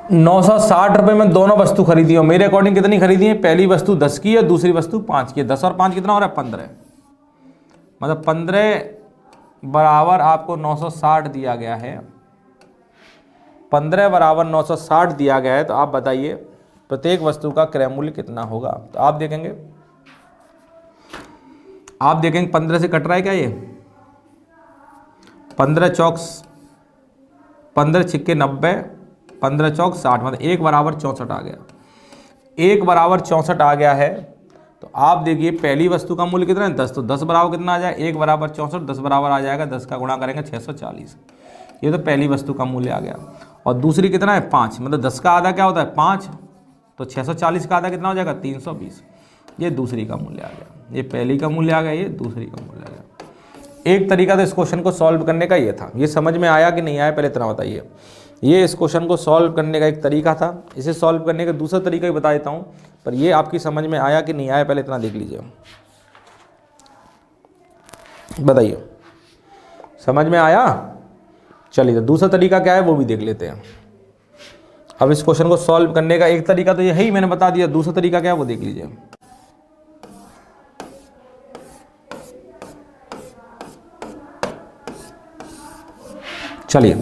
960 रुपये में दोनों वस्तु खरीदी हो। मेरे अकॉर्डिंग कितनी खरीदी है? पहली वस्तु 10 की है, दूसरी वस्तु 5 की है। 10 और 5 कितना हो रहा है? 15। मतलब 15 बराबर आपको 960 दिया गया है। 15 बराबर 960 दिया गया है। तो आप बताइए प्रत्येक वस्तु का क्रय मूल्य कितना होगा? तो आप देखेंगे 15 से कट रहा है क्या? ये 15 चौक 15 छिक्के 90, 15 चौक 60, मतलब 1 बराबर 64 आ गया। 1 बराबर 64 आ गया है। तो आप देखिए पहली वस्तु का मूल्य कितना है? 10। तो 10 बराबर कितना आ जाए? 1 बराबर 64, 10 बराबर आ जाएगा, 10 का गुणा करेंगे 640। ये तो पहली वस्तु का मूल्य आ गया। और दूसरी कितना है? 5, मतलब 10 का आधा क्या होता है? 5। तो 640 का आधा कितना हो जाएगा? 320। ये दूसरी का मूल्य आ गया। ये पहली का मूल्य आ गया, ये दूसरी का मूल्य आ गया। एक तरीका तो इस क्वेश्चन को सॉल्व करने का ये था। ये समझ में आया कि नहीं आया पहले इतना बताइए। ये इस क्वेश्चन को सॉल्व करने का एक तरीका था। इसे सॉल्व करने का दूसरा तरीका भी बता देता हूँ, पर ये आपकी समझ में आया कि नहीं आया पहले इतना देख लीजिए। बताइए, समझ में आया? चलिए, तो दूसरा तरीका क्या है वो भी देख लेते हैं। अब इस क्वेश्चन को सॉल्व करने का एक तरीका तो ये है ही, मैंने बता दिया। दूसरा तरीका क्या है वो देख लीजिए। चलिए,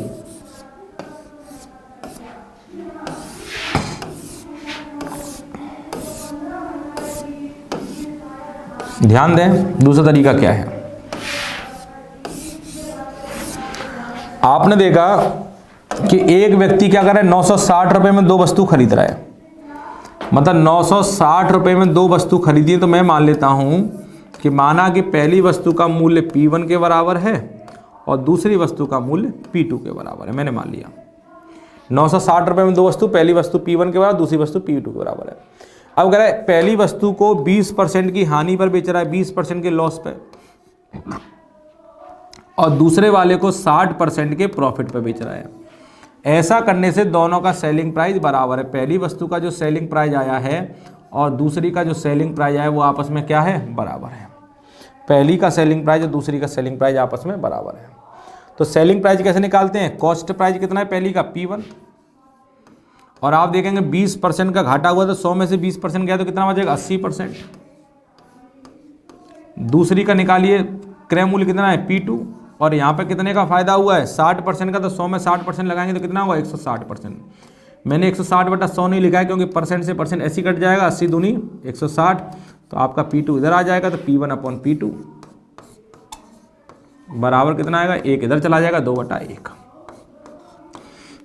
ध्यान दें, दूसरा तरीका क्या है। आपने देखा कि एक व्यक्ति क्या कर रहा है, 960 रुपए में 2 वस्तु खरीद रहा है। मतलब 960 रुपए में 2 वस्तु खरीदी है। तो मैं मान लेता हूं कि माना कि पहली वस्तु का मूल्य P1 के बराबर है और दूसरी वस्तु का मूल्य P2 के बराबर है। मैंने मान लिया 960 रुपए में 2 वस्तु, पहली वस्तु P1 के बराबर, दूसरी वस्तु P2 के बराबर है। अब कह रहा है पहली वस्तु को 20% की हानि पर बेच रहा है, 20% के लॉस पे, और दूसरे वाले को 60% के प्रॉफिट पे बेच रहा है। ऐसा करने से दोनों का सेलिंग प्राइस बराबर है। पहली वस्तु का जो सेलिंग प्राइस आया है और दूसरी का जो सेलिंग प्राइस आया है वो आपस में क्या है, बराबर है। पहली का सेलिंग प्राइस और दूसरी का सेलिंग प्राइस आपस में बराबर है। तो सेलिंग प्राइस कैसे निकालते हैं? कॉस्ट प्राइस कितना है पहली का, P1, और आप देखेंगे 20% का घाटा हुआ तो 100 में से 20% गया तो कितना बचेगा, 80%। दूसरी का निकालिए, क्रय मूल्य कितना है, P2, और यहाँ पे कितने का फायदा हुआ है, 60% का, तो 100 में 60% लगाएंगे तो कितना होगा, 160%। मैंने 160/100 नहीं लिखा है क्योंकि परसेंट से परसेंट ऐसे कट जाएगा, 80 दूनी 160, तो आपका P2 इधर आ जाएगा, तो P1/P2 बराबर कितना आएगा, 1 इधर चला जाएगा, 2/1।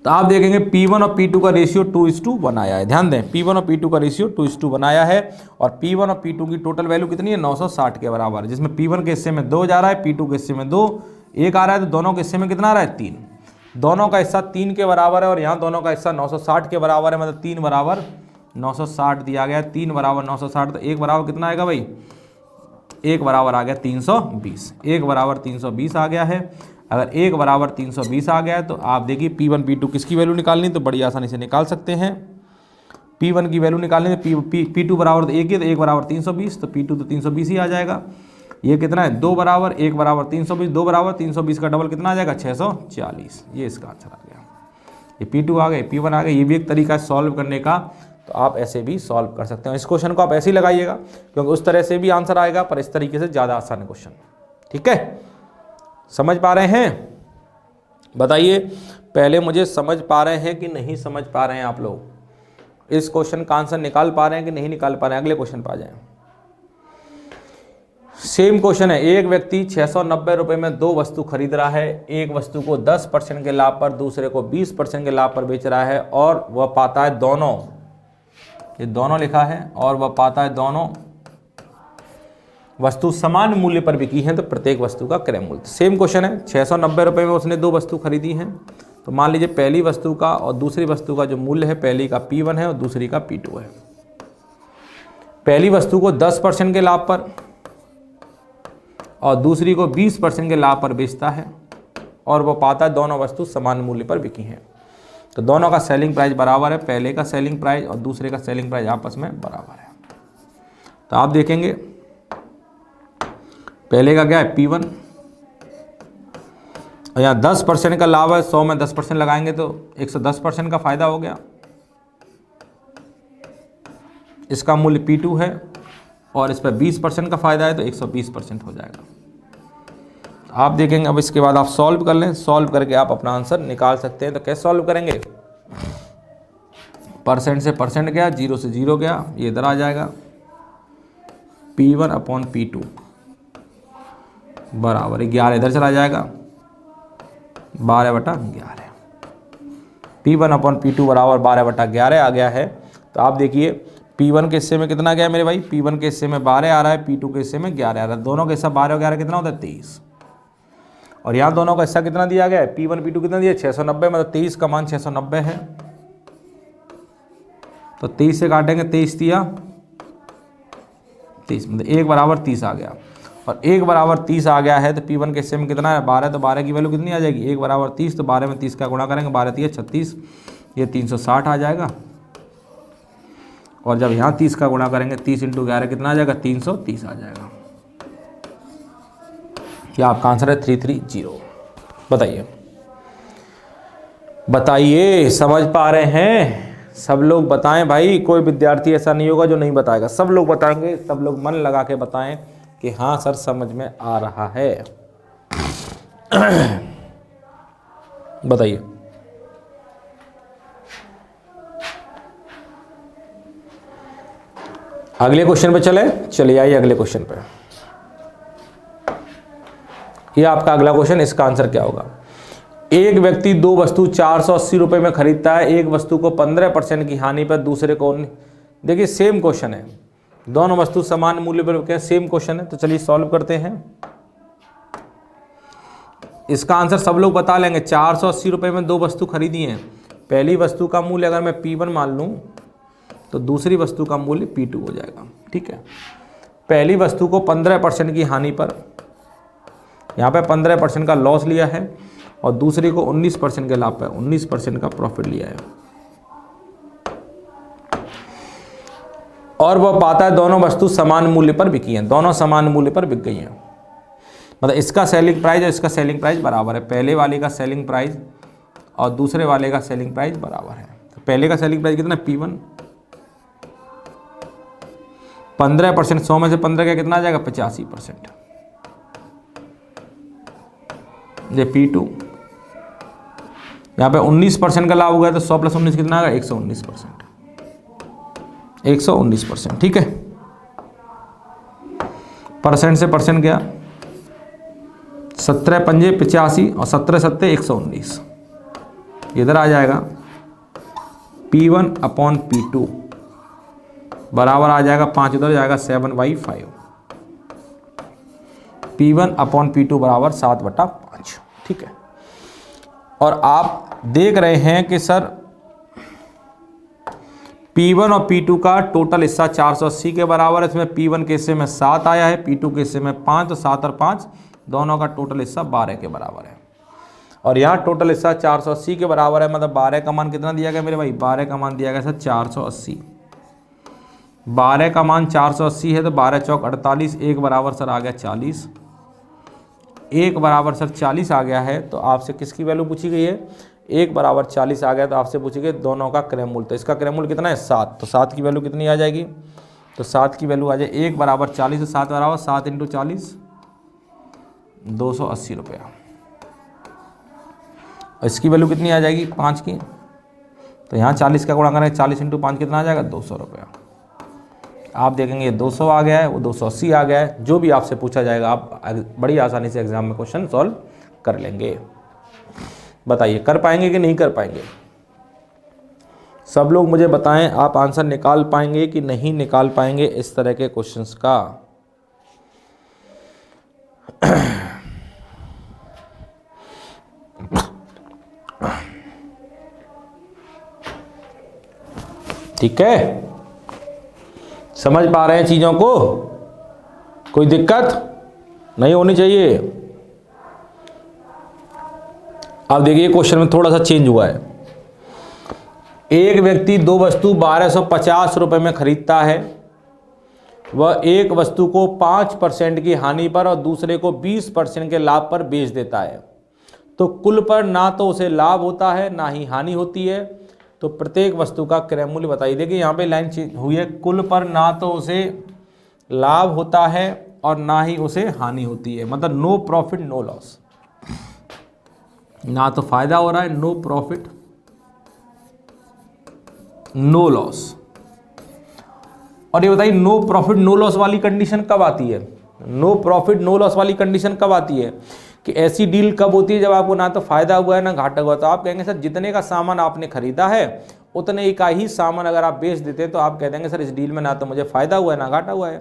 तो आप देखेंगे P1 और P2 का रेशियो 2:1 आया है। ध्यान दें, P1 और P2 का रेशियो 2:1 आया है, और P1 और P2 की टोटल वैल्यू कितनी है, 960 के बराबर है, जिसमें P1 के हिस्से में 2 जा रहा है, P2 के हिस्से में 2, 1 आ रहा है, तो दोनों के हिस्से में कितना आ रहा है, 3। दोनों का हिस्सा 3 के बराबर है, और यहाँ दोनों का हिस्सा 960 के बराबर है। मतलब 3 बराबर 960 दिया गया है, 3 बराबर 960, तो 1 बराबर कितना आएगा भाई, 1 बराबर आ गया 320। 1 बराबर 320 आ गया है। अगर 1 बराबर 320 आ गया है तो आप देखिए P1 P2 किसकी वैल्यू निकालनी, तो बड़ी आसानी से निकाल सकते हैं। P1 की वैल्यू निकालनी है, P2 बराबर तो 1 ही, तो 1 बराबर 320, तो P2 तो 320 ही आ जाएगा। ये कितना है, 2 बराबर 1 बराबर 320, 2 बराबर 320 का डबल कितना आ जाएगा, 640। ये इसका आंसर आ गया। ये P2 आ गए, P1 आ गए। ये भी एक तरीका है सॉल्व करने का, तो आप ऐसे भी सॉल्व कर सकते हो। इस क्वेश्चन को आप ऐसे ही लगाइएगा क्योंकि उस तरह से भी आंसर आएगा, पर इस तरीके से ज़्यादा आसान है क्वेश्चन। ठीक है, समझ पा रहे हैं? बताइए पहले मुझे, समझ पा रहे हैं कि नहीं समझ पा रहे हैं आप लोग? इस क्वेश्चन का आंसर निकाल पा रहे हैं कि नहीं निकाल पा रहे हैं? अगले क्वेश्चन पर आ जाएं। सेम क्वेश्चन है। एक व्यक्ति 690 रुपए में 2 वस्तु खरीद रहा है। एक वस्तु को 10% के लाभ पर, दूसरे को 20% के लाभ पर बेच रहा है, और वह पाता है दोनों, ये दोनों लिखा है, और वह पाता है दोनों वस्तु समान मूल्य पर बिकी हैं, तो प्रत्येक वस्तु का क्रय मूल्य। सेम क्वेश्चन है, 690 रुपए में उसने 2 वस्तु खरीदी हैं। तो मान लीजिए पहली वस्तु का और दूसरी वस्तु का जो मूल्य है, पहली का P1 है और दूसरी का P2 है। पहली वस्तु को 10% के लाभ पर और दूसरी को 20% के लाभ पर बेचता है, और वो पाता है दोनों वस्तु समान मूल्य पर बिकी हैं। तो दोनों का सेलिंग प्राइस बराबर है, पहले का सेलिंग प्राइस और दूसरे का सेलिंग प्राइस आपस में बराबर है। तो आप देखेंगे पहले का क्या है, P1, और यहाँ 10% का लाभ है, 100 में 10% लगाएंगे तो 110% का फायदा हो गया। इसका मूल्य P2 है और इस पर 20% का फायदा है, तो 120% हो जाएगा। आप देखेंगे, अब इसके बाद आप सॉल्व कर लें, सॉल्व करके आप अपना आंसर निकाल सकते हैं। तो कैसे सॉल्व करेंगे, परसेंट से परसेंट गया, 0 से 0 गया, ये इधर आ जाएगा, P1/P2 बराबर 11 इधर चला जाएगा, 12/11। P1/P2 बराबर 12/11 आ गया है। तो आप देखिए P1 के हिस्से में कितना गया मेरे भाई, P1 के हिस्से में 12 आ रहा है, P2 के हिस्से में 11 आ रहा है। दोनों के हिस्सा 12 और 11 कितना होता है, 23। और यहाँ दोनों का हिस्सा कितना दिया गया है, P1 P2 कितना दिया, 690, मतलब 23 का मान 690 है। तो 23 से काटेंगे, 23 दिया 30, मतलब 1 बराबर 30 आ गया। और 1 बराबर 30 आ गया है, तो P1 के हिस्से में कितना है, 12, तो 12 की वैल्यू कितनी आ जाएगी, 1 बराबर 30, तो 12 में 30 का गुणा करेंगे, 12 3 36, ये 360 आ जाएगा। और जब यहाँ 30 का गुणा करेंगे, 30 × 11 कितना आ जाएगा, 330 आ जाएगा। क्या आपका आंसर है 330? बताइए बताइए, समझ पा रहे हैं? सब लोग बताएं भाई, कोई विद्यार्थी ऐसा नहीं होगा जो नहीं बताएगा, सब लोग बताएंगे, सब लोग मन लगा के बताएं कि हाँ सर समझ में आ रहा है। बताइए अगले क्वेश्चन पे चलिए आइए अगले क्वेश्चन पे। ये आपका अगला क्वेश्चन, इसका आंसर क्या होगा? एक व्यक्ति दो वस्तु 480 रुपये में खरीदता है, एक वस्तु को 15% की हानि पर दूसरे को। देखिए सेम क्वेश्चन है, दोनों वस्तु समान मूल्य पर क्या, सेम क्वेश्चन है। तो चलिए सॉल्व करते हैं। इसका आंसर सब लोग बता लेंगे। 480 रुपये में दो वस्तु खरीदी हैं, पहली वस्तु का मूल्य अगर मैं P1 मान लूँ तो दूसरी वस्तु का मूल्य P2 हो जाएगा। ठीक है, पहली वस्तु को 15% की हानि पर, यहाँ पे 15% का लॉस लिया है, और दूसरी को 19% के लाभ पर 19% का प्रॉफिट लिया है, और वह पाता है दोनों वस्तु समान मूल्य पर बिकी हैं, दोनों समान मूल्य पर बिक गई हैं। मतलब इसका सेलिंग प्राइस और इसका सेलिंग प्राइस बराबर है, पहले वाले का सेलिंग प्राइस और दूसरे वाले का सेलिंग प्राइस बराबर है। तो पहले का सेलिंग प्राइस कितना? P1। 15%, 100 में से 15 का कितना आ जाएगा? 85%। ये P2, यहाँ पे 19% का लाभ हो गया, तो 100 + 19 कितना आएगा? 119%। 119%। ठीक है, परसेंट से परसेंट गया, 17 पंजे 85 और 17 सत्ते 119, इधर आ जाएगा P1/P2 बराबर आ जाएगा 5, इधर जाएगा 7/5। P1/P2 बराबर 7/5। ठीक है, और आप देख रहे हैं कि सर P1 और P2 का टोटल हिस्सा 480 के बराबर है। इसमें P1 के हिस्से में 7 आया है, P2 के हिस्से में 5, तो 7 और 5 दोनों का टोटल हिस्सा 12 के बराबर है। और यहाँ टोटल हिस्सा 480 के बराबर है, मतलब 12 का मान कितना दिया गया मेरे भाई? 12 का मान दिया गया सर 480। 12 का मान 480 है, तो 12 चौक 48, एक बराबर सर आ गया 40, एक बराबर सर 40 आ गया है। तो आपसे किसकी वैल्यू पूछी गई है? एक बराबर 40 आ गया, तो आपसे पूछी गई दोनों का क्रय मूल्य। तो इसका क्रय मूल्य कितना है? 7। तो 7 की वैल्यू कितनी आ जाएगी? तो 7 की वैल्यू आ जाए 1 बराबर 40, तो 7 बराबर 7 × 40 280 रुपया। और इसकी वैल्यू कितनी आ जाएगी? 5 की। तो यहाँ 40 का गुणा करें, 40 × 5 कितना आ जाएगा? 200 रुपया। आप देखेंगे 200 आ गया है, वो 280 आ गया है। जो भी आपसे पूछा जाएगा आप बड़ी आसानी से एग्जाम में क्वेश्चन सॉल्व कर लेंगे। बताइए कर पाएंगे कि नहीं कर पाएंगे? सब लोग मुझे बताएं, आप आंसर निकाल पाएंगे कि नहीं निकाल पाएंगे इस तरह के क्वेश्चंस का? ठीक है, समझ पा रहे हैं चीजों को? कोई दिक्कत नहीं होनी चाहिए। अब देखिए क्वेश्चन में थोड़ा सा चेंज हुआ है। एक व्यक्ति दो वस्तु 1250 रुपये में खरीदता है, वह एक वस्तु को 5% की हानि पर और दूसरे को 20% के लाभ पर बेच देता है। तो कुल पर ना तो उसे लाभ होता है ना ही हानि होती है, तो प्रत्येक वस्तु का क्रय मूल्य बताइए। देखिए यहाँ पे लाइन चेंज हुई है, कुल पर ना तो उसे लाभ होता है और ना ही उसे हानि होती है, मतलब नो प्रॉफिट नो लॉस। ना तो फायदा हो रहा है, नो प्रॉफिट नो लॉस। और ये बताइए नो प्रॉफिट नो लॉस वाली कंडीशन कब आती है? नो प्रॉफिट नो लॉस वाली कंडीशन कब आती है? कि ऐसी डील कब होती है जब आपको ना तो फायदा हुआ है ना घाटा हुआ। तो आप कहेंगे सर जितने का सामान आपने खरीदा है उतने का ही सामान अगर आप बेच देते तो आप कह देंगे सर इस डील में ना तो मुझे फायदा हुआ है ना घाटा हुआ है।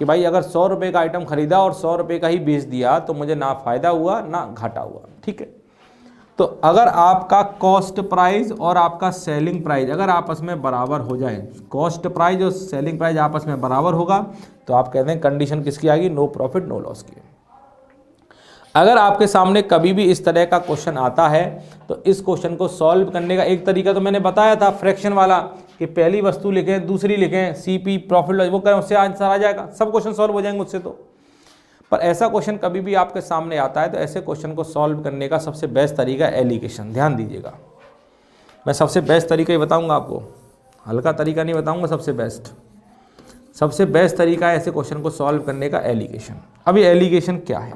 कि भाई अगर 100 रुपये का आइटम खरीदा और 100 रुपये का ही बेच दिया तो मुझे ना फायदा हुआ ना घाटा हुआ। ठीक है, तो अगर आपका कॉस्ट प्राइस और आपका सेलिंग प्राइस अगर आपस में बराबर हो जाए, कॉस्ट प्राइस और सेलिंग प्राइस आपस में बराबर होगा, तो आप कहते हैं कंडीशन किसकी आएगी? नो प्रॉफिट नो लॉस की। अगर आपके सामने कभी भी इस तरह का क्वेश्चन आता है तो इस क्वेश्चन को सॉल्व करने का एक तरीका तो मैंने बताया था, फ्रैक्शन वाला, कि पहली वस्तु लिखें दूसरी लिखें, सीपी प्रॉफिट लॉस वो करें, उससे आंसर आ जाएगा, सब क्वेश्चन सॉल्व हो जाएंगे उससे। तो पर ऐसा क्वेश्चन कभी भी आपके सामने आता है तो ऐसे क्वेश्चन को सॉल्व करने का सबसे बेस्ट तरीका एलिगेशन। ध्यान दीजिएगा, मैं सबसे बेस्ट तरीका ही बताऊंगा आपको, हल्का तरीका नहीं बताऊंगा, सबसे बेस्ट तरीका है ऐसे क्वेश्चन को सॉल्व करने का एलिगेशन। अब ये एलिगेशन क्या है?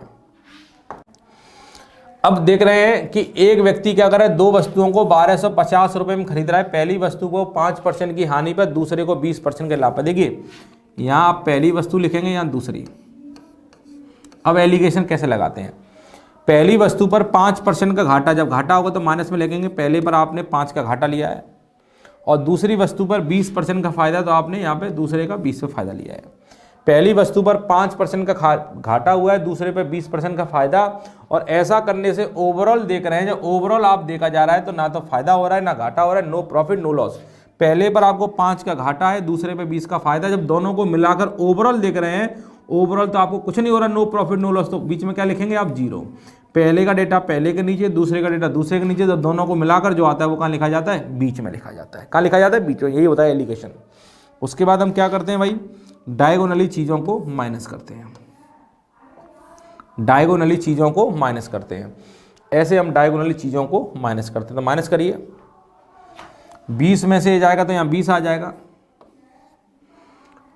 अब देख रहे हैं कि एक व्यक्ति क्या कर रहा है, दो वस्तुओं को 1250 रुपये में खरीद रहा है। पहली वस्तु को 5% की हानि पर, दूसरे को 20% के लाभ पर। देखिए यहाँ आप पहली वस्तु लिखेंगे, यहाँ दूसरी। अब एलिगेशन कैसे लगाते हैं? पहली वस्तु पर 5% का घाटा, जब घाटा होगा तो माइनस में लिखेंगे। पहले पर आपने 5 का घाटा लिया है और दूसरी वस्तु पर 20% का फायदा, तो आपने यहाँ पे दूसरे का 20 पे फायदा लिया है। पहली वस्तु पर 5% का घाटा हुआ है, दूसरे पर 20% का फायदा। और ऐसा करने से ओवरऑल देख रहे हैं, जब ओवरऑल आप देखा जा रहा है तो ना तो फायदा हो रहा है ना घाटा हो रहा है, नो प्रॉफिट नो लॉस। पहले पर आपको 5 का घाटा है, दूसरे पे 20 का फायदा। जब दोनों को मिलाकर ओवरऑल देख रहे हैं, ओवरऑल तो आपको कुछ नहीं हो रहा, नो प्रॉफिट नो लॉस, तो बीच में क्या लिखेंगे आप? 0। पहले का डेटा पहले के नीचे, दूसरे का डेटा दूसरे के नीचे। जब दोनों को मिलाकर जो आता है वो कहाँ लिखा जाता है? बीच में लिखा जाता है। कहाँ लिखा जाता है? बीच में। यही होता है एलिगेशन। उसके बाद हम क्या करते हैं भाई? डायगोनली चीज़ों को माइनस करते हैं। डायगोनली चीज़ों को माइनस करते हैं। ऐसे हम डायगोनली चीज़ों को माइनस करते हैं। तो माइनस करिए, 20 में से जाएगा तो यहाँ 20 आ जाएगा,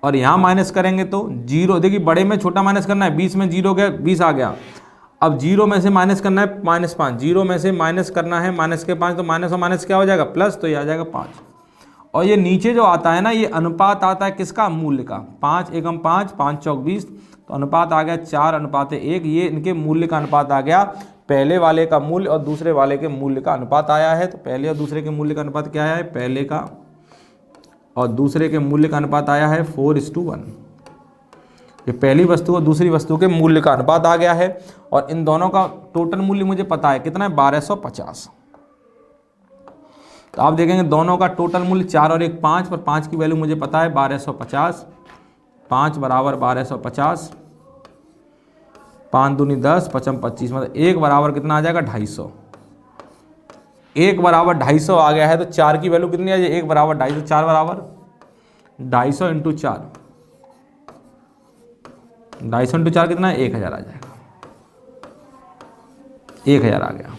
और यहाँ माइनस करेंगे तो 0। देखिए बड़े में छोटा माइनस करना है, 20 में 0 गया, 20 आ गया। अब 0 में से माइनस करना है -5, 0 में से माइनस करना है -5, तो माइनस और माइनस क्या हो जाएगा? प्लस, तो ये आ जाएगा 5। और ये नीचे जो आता है ना, ये अनुपात आता है किसका? मूल्य का। 5 एकम 5, 5 चौक 20, तो अनुपात आ गया 4:1। ये इनके मूल्य का अनुपात आ गया। पहले वाले का मूल्य और दूसरे वाले के मूल्य का अनुपात आया है। तो पहले और दूसरे के मूल्य का अनुपात क्या है? पहले का और दूसरे के मूल्य का अनुपात आया है 4:1। ये पहली वस्तु और दूसरी वस्तु के मूल्य का अनुपात आ गया है। और इन दोनों का टोटल मूल्य मुझे पता है कितना है? 1250। तो आप देखेंगे दोनों का टोटल मूल्य 4 और 1 5, पर 5 की वैल्यू मुझे पता है 1250। 5 बराबर 1250, 5 दूनी 10, 5 25, मतलब 1 बराबर कितना आ जाएगा? 250। 1 बराबर 250 आ गया है। तो 4 की वैल्यू कितनी आ जाएगी? 1 बराबर 250, 4 बराबर 250 इंटू 4, 250 इंटू 4 कितना है? 1000 आ जाएगा। 1000 आ गया।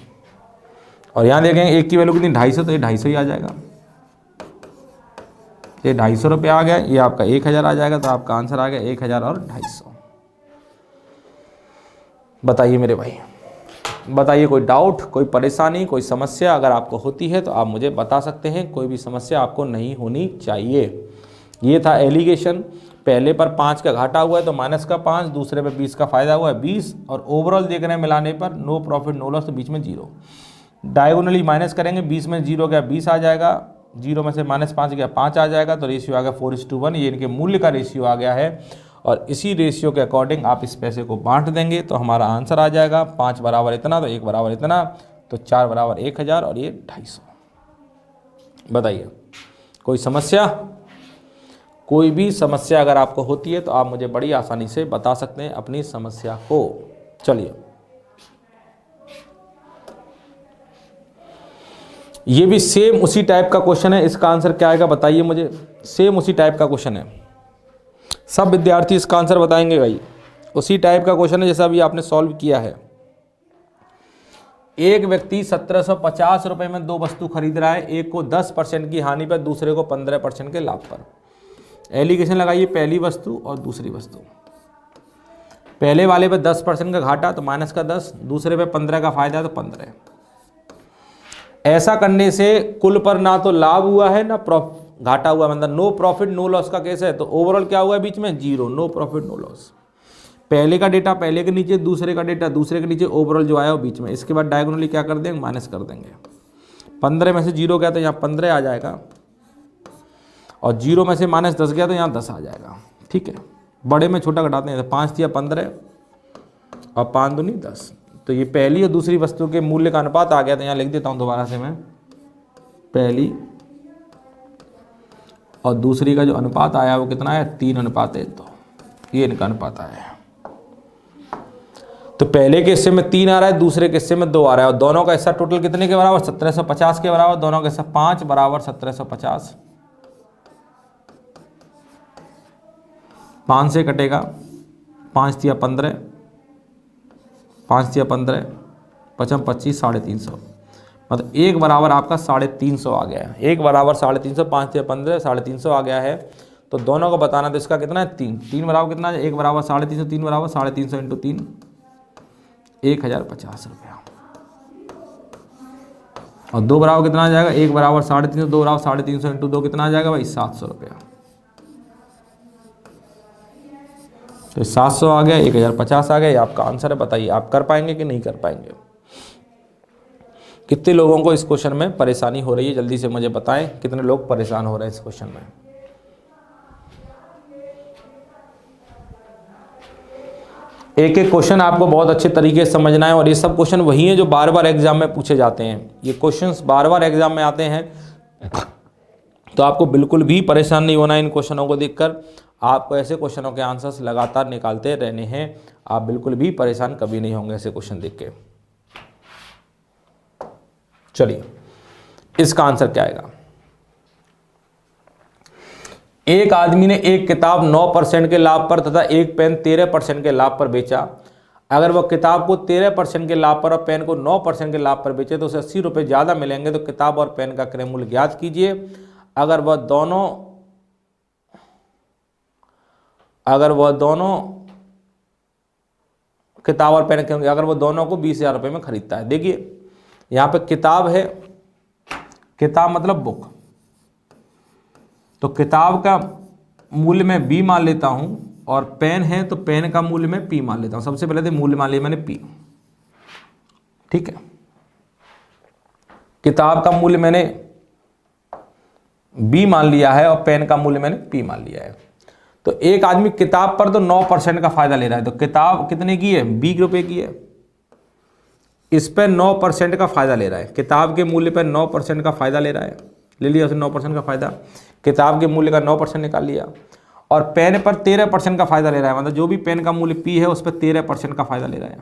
और यहाँ देखेंगे 1 की वैल्यू कितनी? 250, तो ये 250 ही आ जाएगा। ये 250 रुपये आ गया, ये आपका 1000 आ जाएगा। तो आपका आंसर आ गया 1000 और 250। बताइए मेरे भाई, बताइए कोई डाउट, कोई परेशानी, कोई समस्या अगर आपको होती है तो आप मुझे बता सकते हैं। कोई भी समस्या आपको नहीं होनी चाहिए। ये था एलिगेशन। पहले पर 5 का घाटा हुआ है तो माइनस का 5, दूसरे पर 20 का फायदा हुआ है 20, और ओवरऑल देख रहे हैं मिलाने पर नो प्रॉफिट नो लॉस, तो बीच में 0। डायगोनली माइनस करेंगे, 20 में 0 गया 20 आ जाएगा, 0 में से -5 गया 5 आ जाएगा। तो रेशियो आ गया 4:1। ये इनके मूल्य का रेशियो आ गया है। और इसी रेशियो के अकॉर्डिंग आप इस पैसे को बांट देंगे तो हमारा आंसर आ जाएगा 5 बराबर इतना, तो 1 बराबर इतना, तो 4 बराबर 1000 और ये 250। बताइए कोई समस्या? कोई भी समस्या अगर आपको होती है तो आप मुझे बड़ी आसानी से बता सकते हैं अपनी समस्या को। चलिए, ये भी सेम उसी टाइप का क्वेश्चन है। इसका आंसर क्या आएगा बताइए मुझे। सेम उसी टाइप का क्वेश्चन है, सब विद्यार्थी इसका आंसर बताएंगे भाई। उसी टाइप का क्वेश्चन है जैसा अभी आपने सॉल्व किया है। एक व्यक्ति 1750 रुपये में 2 वस्तु खरीद रहा है, एक को 10% की हानि पर, दूसरे को 15% के लाभ पर। एलिगेशन लगाइए पहली वस्तु और दूसरी वस्तु। पहले वाले पे 10% का घाटा तो माइनस का 10, दूसरे पे 15 का फायदा तो 15। ऐसा करने से कुल पर ना तो लाभ हुआ है ना घाटा हुआ, मतलब नो प्रॉफिट नो लॉस का केस है। तो ओवरऑल क्या हुआ है बीच में? 0, नो प्रॉफिट नो लॉस। पहले का डेटा पहले के नीचे, दूसरे का डेटा दूसरे के नीचे, ओवरऑल जो आया वो बीच में। इसके बाद डायगोनली क्या कर देंगे? माइनस कर देंगे। 15 में से 0 गया तो यहाँ 15 आ जाएगा, और 0 में से -10 गया तो यहाँ 10 आ जाएगा। ठीक है, बड़े में छोटा घटाते हैं तो 5 दिया 15 और 5 दूनी 10। तो ये पहली और दूसरी वस्तु के मूल्य का अनुपात आ गया। तो यहाँ लिख देता हूँ दोबारा से मैं, पहली और दूसरी का जो अनुपात आया वो कितना है? 3:1। तो ये इनका अनुपात आया है। तो पहले के हिस्से में 3 आ रहा है, दूसरे के हिस्से में 2 आ रहा है, और दोनों का हिस्सा टोटल कितने के बराबर? 1750 के बराबर। दोनों का हिस्सा 5 बराबर 1750। 5 से कटेगा, 5 दिया 15 5 या 15, 55, 25, 350, मतलब 1 बराबर आपका 350 आ गया है। 1 बराबर 350, 5 या 15, 350 आ गया है। तो दोनों को बताना, तो इसका कितना है 3, 3 बराबर कितना है 1 बराबर 350, 3 बराबर 350 इंटू 3, 1050 रुपया। और 2 बराबर कितना आ जाएगा 1 बराबर 350, 2 बराबर 350 इंटू 2 कितना आ जाएगा भाई 700 रुपया। तो 700 आ गया, 1050 आ गया, ये आपका आंसर है। बताइए आप कर पाएंगे कि नहीं कर पाएंगे। कितने लोगों को इस क्वेश्चन में परेशानी हो रही है, जल्दी से मुझे बताएं, कितने लोग परेशान हो रहे हैं इस क्वेश्चन में। एक एक क्वेश्चन आपको बहुत अच्छे तरीके से समझना है, और ये सब क्वेश्चन वही हैं जो बार बार एग्जाम में पूछे जाते हैं। ये क्वेश्चंस बार बार एग्जाम में आते हैं, तो आपको बिल्कुल भी परेशान नहीं होना है इन क्वेश्चनों को देखकर। आपको ऐसे क्वेश्चनों के आंसर्स लगातार निकालते रहने हैं, आप बिल्कुल भी परेशान कभी नहीं होंगे ऐसे क्वेश्चन देख के। चलिए इसका आंसर क्या आएगा। एक आदमी ने एक किताब 9% के लाभ पर तथा एक पेन 13% के लाभ पर बेचा। अगर वह किताब को 13% के लाभ पर और पेन को 9% के लाभ पर बेचे तो उसे 80 रुपये ज़्यादा मिलेंगे। तो किताब और पेन का क्रय मूल्य ज्ञात कीजिए। अगर वह दोनों किताब और पेन अगर वह दोनों को 20,000 रुपये में खरीदता है। देखिए यहाँ पे किताब है, किताब मतलब बुक, तो किताब का मूल्य मैं B मान लेता हूं, और पेन है तो पेन का मूल्य मैं P मान लेता हूं। सबसे पहले तो मूल्य मान लिया मैंने P, ठीक है। किताब का मूल्य मैंने B मान लिया है और पेन का मूल्य मैंने P मान लिया है। तो एक आदमी किताब पर तो 9% का फायदा ले रहा है। तो किताब कितने की है 20 रुपये की है, इस पर 9% का फायदा ले रहा है। किताब के मूल्य पर 9% का फायदा ले रहा है, ले लिया उसने 9% का फायदा, किताब के मूल्य का 9% निकाल लिया। और पेन पर 13% का फायदा ले रहा है, मतलब जो भी पेन का मूल्य P है उस पर 13% का फायदा ले रहा है।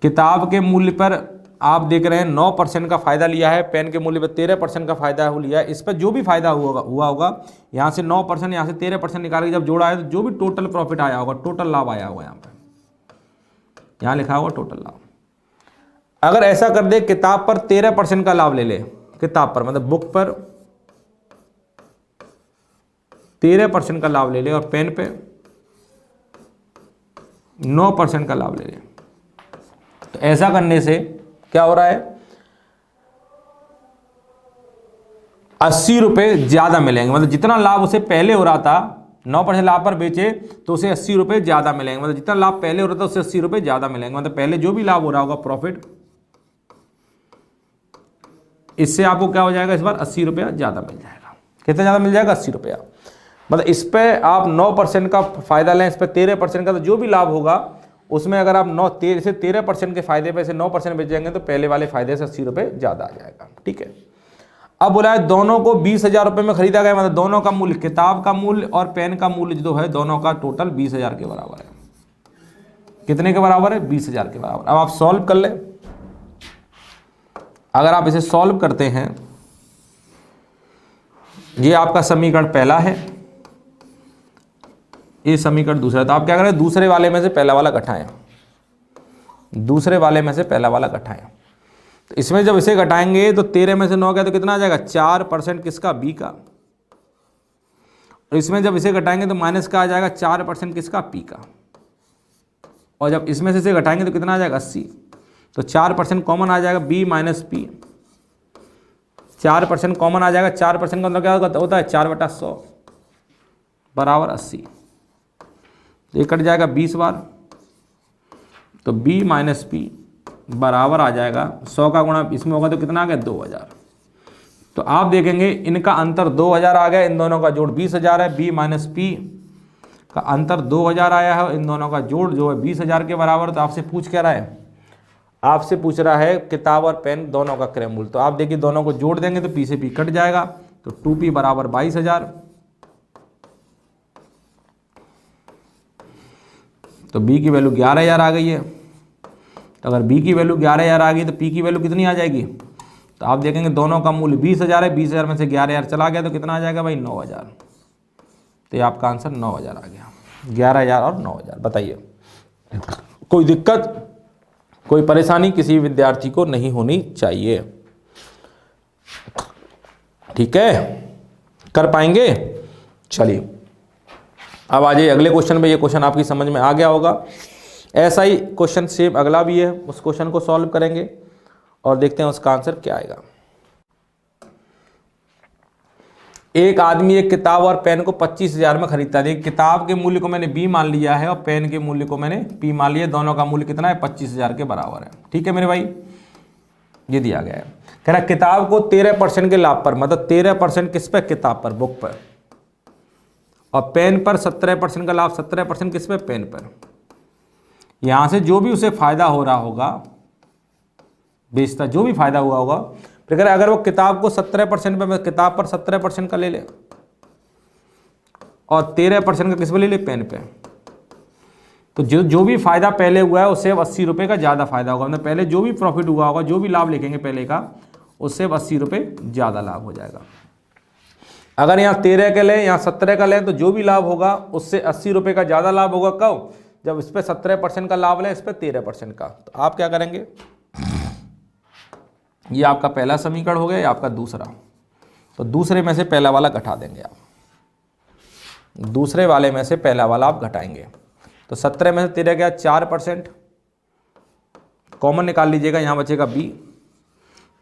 किताब के मूल्य पर आप देख रहे हैं 9% का फायदा लिया है, पेन के मूल्य पर 13% का फायदा लिया है। इस पर जो भी फायदा हुआ होगा यहाँ से 9%, यहाँ से 13% निकाल के जब जोड़ा है तो जो भी टोटल प्रॉफिट आया होगा, टोटल लाभ आया होगा, यहाँ पर यहाँ लिखा होगा टोटल लाभ। अगर ऐसा कर दे किताब पर 13% का लाभ ले ले, किताब पर मतलब बुक पर 13% का लाभ ले ले, और पेन पे 9% का लाभ ले ले, तो ऐसा करने से क्या हो रहा है 80 रुपये ज्यादा मिलेंगे। मतलब जितना लाभ उसे पहले हो रहा था 9% लाभ पर बेचे तो उसे 80 रुपये ज्यादा मिलेंगे। मतलब जितना लाभ पहले हो रहा था उससे 80 रुपये ज्यादा मिलेंगे। मतलब पहले जो भी लाभ हो रहा होगा प्रॉफिट, इससे आपको क्या हो जाएगा इस बार 80 रुपया ज़्यादा मिल जाएगा। कितना ज़्यादा मिल जाएगा 80 रुपया। मतलब इस पर आप 9% का फायदा लें, इस पर 13% का, तो जो भी लाभ होगा उसमें अगर आप 13% के फायदे पे से 9% बेच जाएंगे तो पहले वाले फायदे से 80 रुपये ज़्यादा आ जाएगा, ठीक है। अब बोला है दोनों को 20,000 रुपये में खरीदा गया, मतलब दोनों का मूल्य, किताब का मूल्य और पेन का मूल्य जो है दोनों का टोटल 20,000 के बराबर है। कितने के बराबर है 20,000 के बराबर। अब आप सॉल्व कर लें। अगर आप इसे सॉल्व करते हैं, ये आपका समीकरण पहला है, ये समीकरण दूसरा। तो आप क्या करें दूसरे वाले में से पहला वाला घटाएं, दूसरे वाले में से पहला वाला घटाएं। तो इसमें जब इसे घटाएंगे तो 13 में से 9 गया तो कितना आ जाएगा 4% किसका B का, और इसमें जब इसे घटाएंगे तो माइनस का आ जाएगा 4% किसका P का, और जब इसमें से इसे घटाएंगे तो कितना आ जाएगा 80। तो 4% कॉमन आ जाएगा B माइनस P, 4% कॉमन आ जाएगा। 4% का मतलब क्या होता है 4/100 बराबर 80। ये कट जाएगा 20 बार, तो B माइनस P बराबर आ जाएगा 100 का गुणा इसमें होगा तो कितना आ गया 2000। तो आप देखेंगे इनका अंतर 2000 आ गया, इन दोनों का जोड़ 20,000 है। B माइनस P का अंतर 2000 आया है, इन दोनों का जोड़ जो है 20,000 के बराबर। तो आपसे पूछ क्या रहा है, आपसे पूछ रहा है किताब और पेन दोनों का क्रय मूल्य। तो आप देखिए दोनों को जोड़ देंगे तो P से P कट जाएगा, तो 2P बराबर 22,000। तो B की वैल्यू 11,000 आ गई है। तो अगर B की वैल्यू 11,000 आ गई तो P की वैल्यू कितनी आ जाएगी। तो आप देखेंगे दोनों का मूल्य 20,000 है, 20,000 में से 11,000 चला गया तो कितना आ जाएगा भाई 9,000। तो ये आपका आंसर 9,000 आ गया, 11,000 और 9,000। बताइए कोई दिक्कत, कोई परेशानी किसी विद्यार्थी को नहीं होनी चाहिए। ठीक है, कर पाएंगे। चलिए अब आ जाइए अगले क्वेश्चन पे। ये क्वेश्चन आपकी समझ में आ गया होगा। ऐसा ही क्वेश्चन सेम अगला भी है, उस क्वेश्चन को सॉल्व करेंगे और देखते हैं उसका आंसर क्या आएगा। एक आदमी एक किताब और पेन को 25,000 में खरीदता है। किताब के मूल्य को मैंने B मान लिया है और पेन के मूल्य को मैंने P मान लिया। दोनों का मूल्य कितना है? 25,000 के बराबर है। ठीक है मेरे भाई, ये दिया गया है। कह रहा किताब को 13% के लाभ पर, मतलब 13% किस पे? किताब पर, बुक पर, और पेन पर 17% का लाभ। 17% किस पे? पेन पर। यहां से जो भी उसे फायदा हो रहा होगा, बेचता जो भी फायदा हुआ होगा, फिर अगर वो किताब को 17% पे, किताब पर 17% का ले ले और 13% का किस पे ले ले? पेन पे। तो जो भी फायदा पहले हुआ है उससे अब 80 रुपये का ज़्यादा फायदा होगा। मतलब पहले जो भी प्रॉफिट हुआ होगा, जो भी लाभ लिखेंगे पहले का, उससे अब 80 रुपये ज़्यादा लाभ हो जाएगा। अगर यहाँ 13 का लें, यहाँ 17 का लें, तो जो भी लाभ होगा उससे 80 रुपये का ज़्यादा लाभ होगा। कब? जब इस पर 17% का लाभ लें, इस पर 13% का। तो आप क्या करेंगे? ये आपका पहला समीकरण हो गया, ये आपका दूसरा। तो दूसरे में से पहला वाला घटा देंगे आप, दूसरे वाले में से पहला वाला आप घटाएंगे। तो 17 में से 13 गया 4%, कॉमन निकाल लीजिएगा, यहाँ बचेगा B।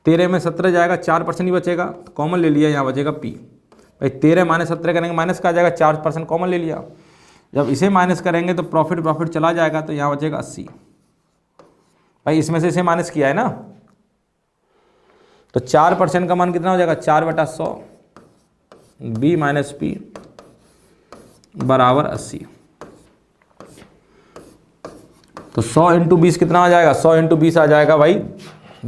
13 में 17 जाएगा, 4% ही बचेगा, तो कॉमन ले लिया, यहाँ बचेगा P। भाई 13 माइनस 17 करेंगे, माइनस का आ जाएगा, 4% कॉमन ले लिया। जब इसे माइनस करेंगे तो प्रॉफिट चला जाएगा, तो यहाँ बचेगा 80। भाई इसमें से इसे माइनस किया है ना, तो 4% का मान कितना हो जाएगा? 4/100 B माइनस P बराबर 80। तो 100 इंटू 20 कितना आ जाएगा? 100 इंटू 20 आ जाएगा भाई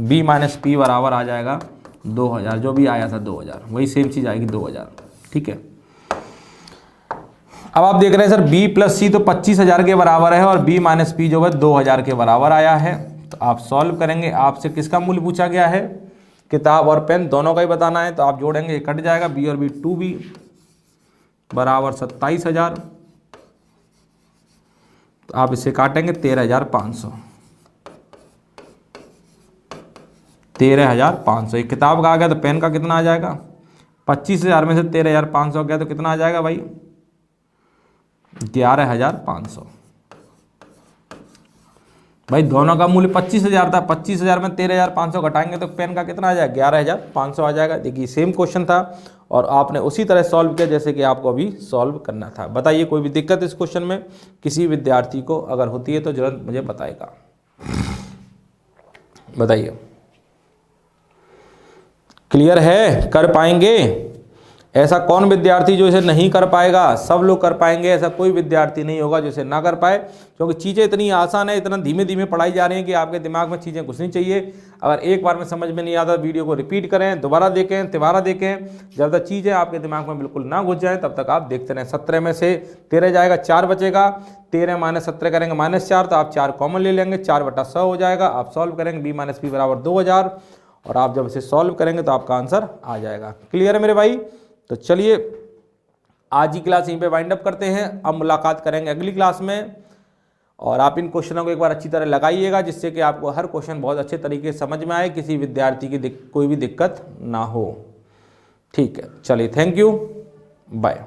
B माइनस P बराबर आ जाएगा 2000। जो भी आया था 2000, वही सेम चीज़ आएगी 2000। ठीक है, अब आप देख रहे हैं सर B प्लस C तो 25,000 के बराबर है और B माइनस P जो है 2000 के बराबर आया है। तो आप सॉल्व करेंगे। आपसे किसका मूल्य पूछा गया है? किताब और पेन दोनों का ही बताना है। तो आप जोड़ेंगे, ये कट जाएगा, B और B 2B बराबर 27,000। तो आप इसे काटेंगे 13,500। 13,500 एक किताब का आ गया, तो पेन का कितना आ जाएगा? 25,000 में से 13,500 गया तो कितना आ जाएगा भाई? 11,500। भाई दोनों का मूल्य 25,000 था, 25,000 में 13,500 घटाएंगे तो पेन का कितना आ जाएगा? 11,500 आ जाएगा। देखिए सेम क्वेश्चन था और आपने उसी तरह सॉल्व किया जैसे कि आपको अभी सॉल्व करना था। बताइए कोई भी दिक्कत इस क्वेश्चन में किसी विद्यार्थी को अगर होती है तो जरूर मुझे बताएगा। बताइए, क्लियर है? कर पाएंगे? ऐसा कौन विद्यार्थी जो इसे नहीं कर पाएगा? सब लोग कर पाएंगे। ऐसा कोई विद्यार्थी नहीं होगा जो इसे ना कर पाए, क्योंकि चीज़ें इतनी आसान है, इतना धीमे धीमे पढ़ाई जा रही हैं कि आपके दिमाग में चीज़ें घुसनी चाहिए। अगर एक बार में समझ में नहीं आता, वीडियो को रिपीट करें, दोबारा देखें, तिबारा देखें। जब तक चीज़ें आपके दिमाग में बिल्कुल ना घुस जाए तब तक आप देखते रहें। 17 में से 13 जाएगा, 4 बचेगा। 13 माइनस 17 करेंगे -4, तो आप 4 कॉमन ले लेंगे, 4/100 हो जाएगा। आप सॉल्व करेंगे, B माइनस P बराबर 2000, और आप जब इसे सॉल्व करेंगे तो आपका आंसर आ जाएगा। क्लियर है मेरे भाई? तो चलिए आज की क्लास यहीं पे वाइंड अप करते हैं। अब मुलाकात करेंगे अगली क्लास में, और आप इन क्वेश्चनों को एक बार अच्छी तरह लगाइएगा जिससे कि आपको हर क्वेश्चन बहुत अच्छे तरीके से समझ में आए, किसी विद्यार्थी की कोई भी दिक्कत ना हो। ठीक है, चलिए, थैंक यू, बाय।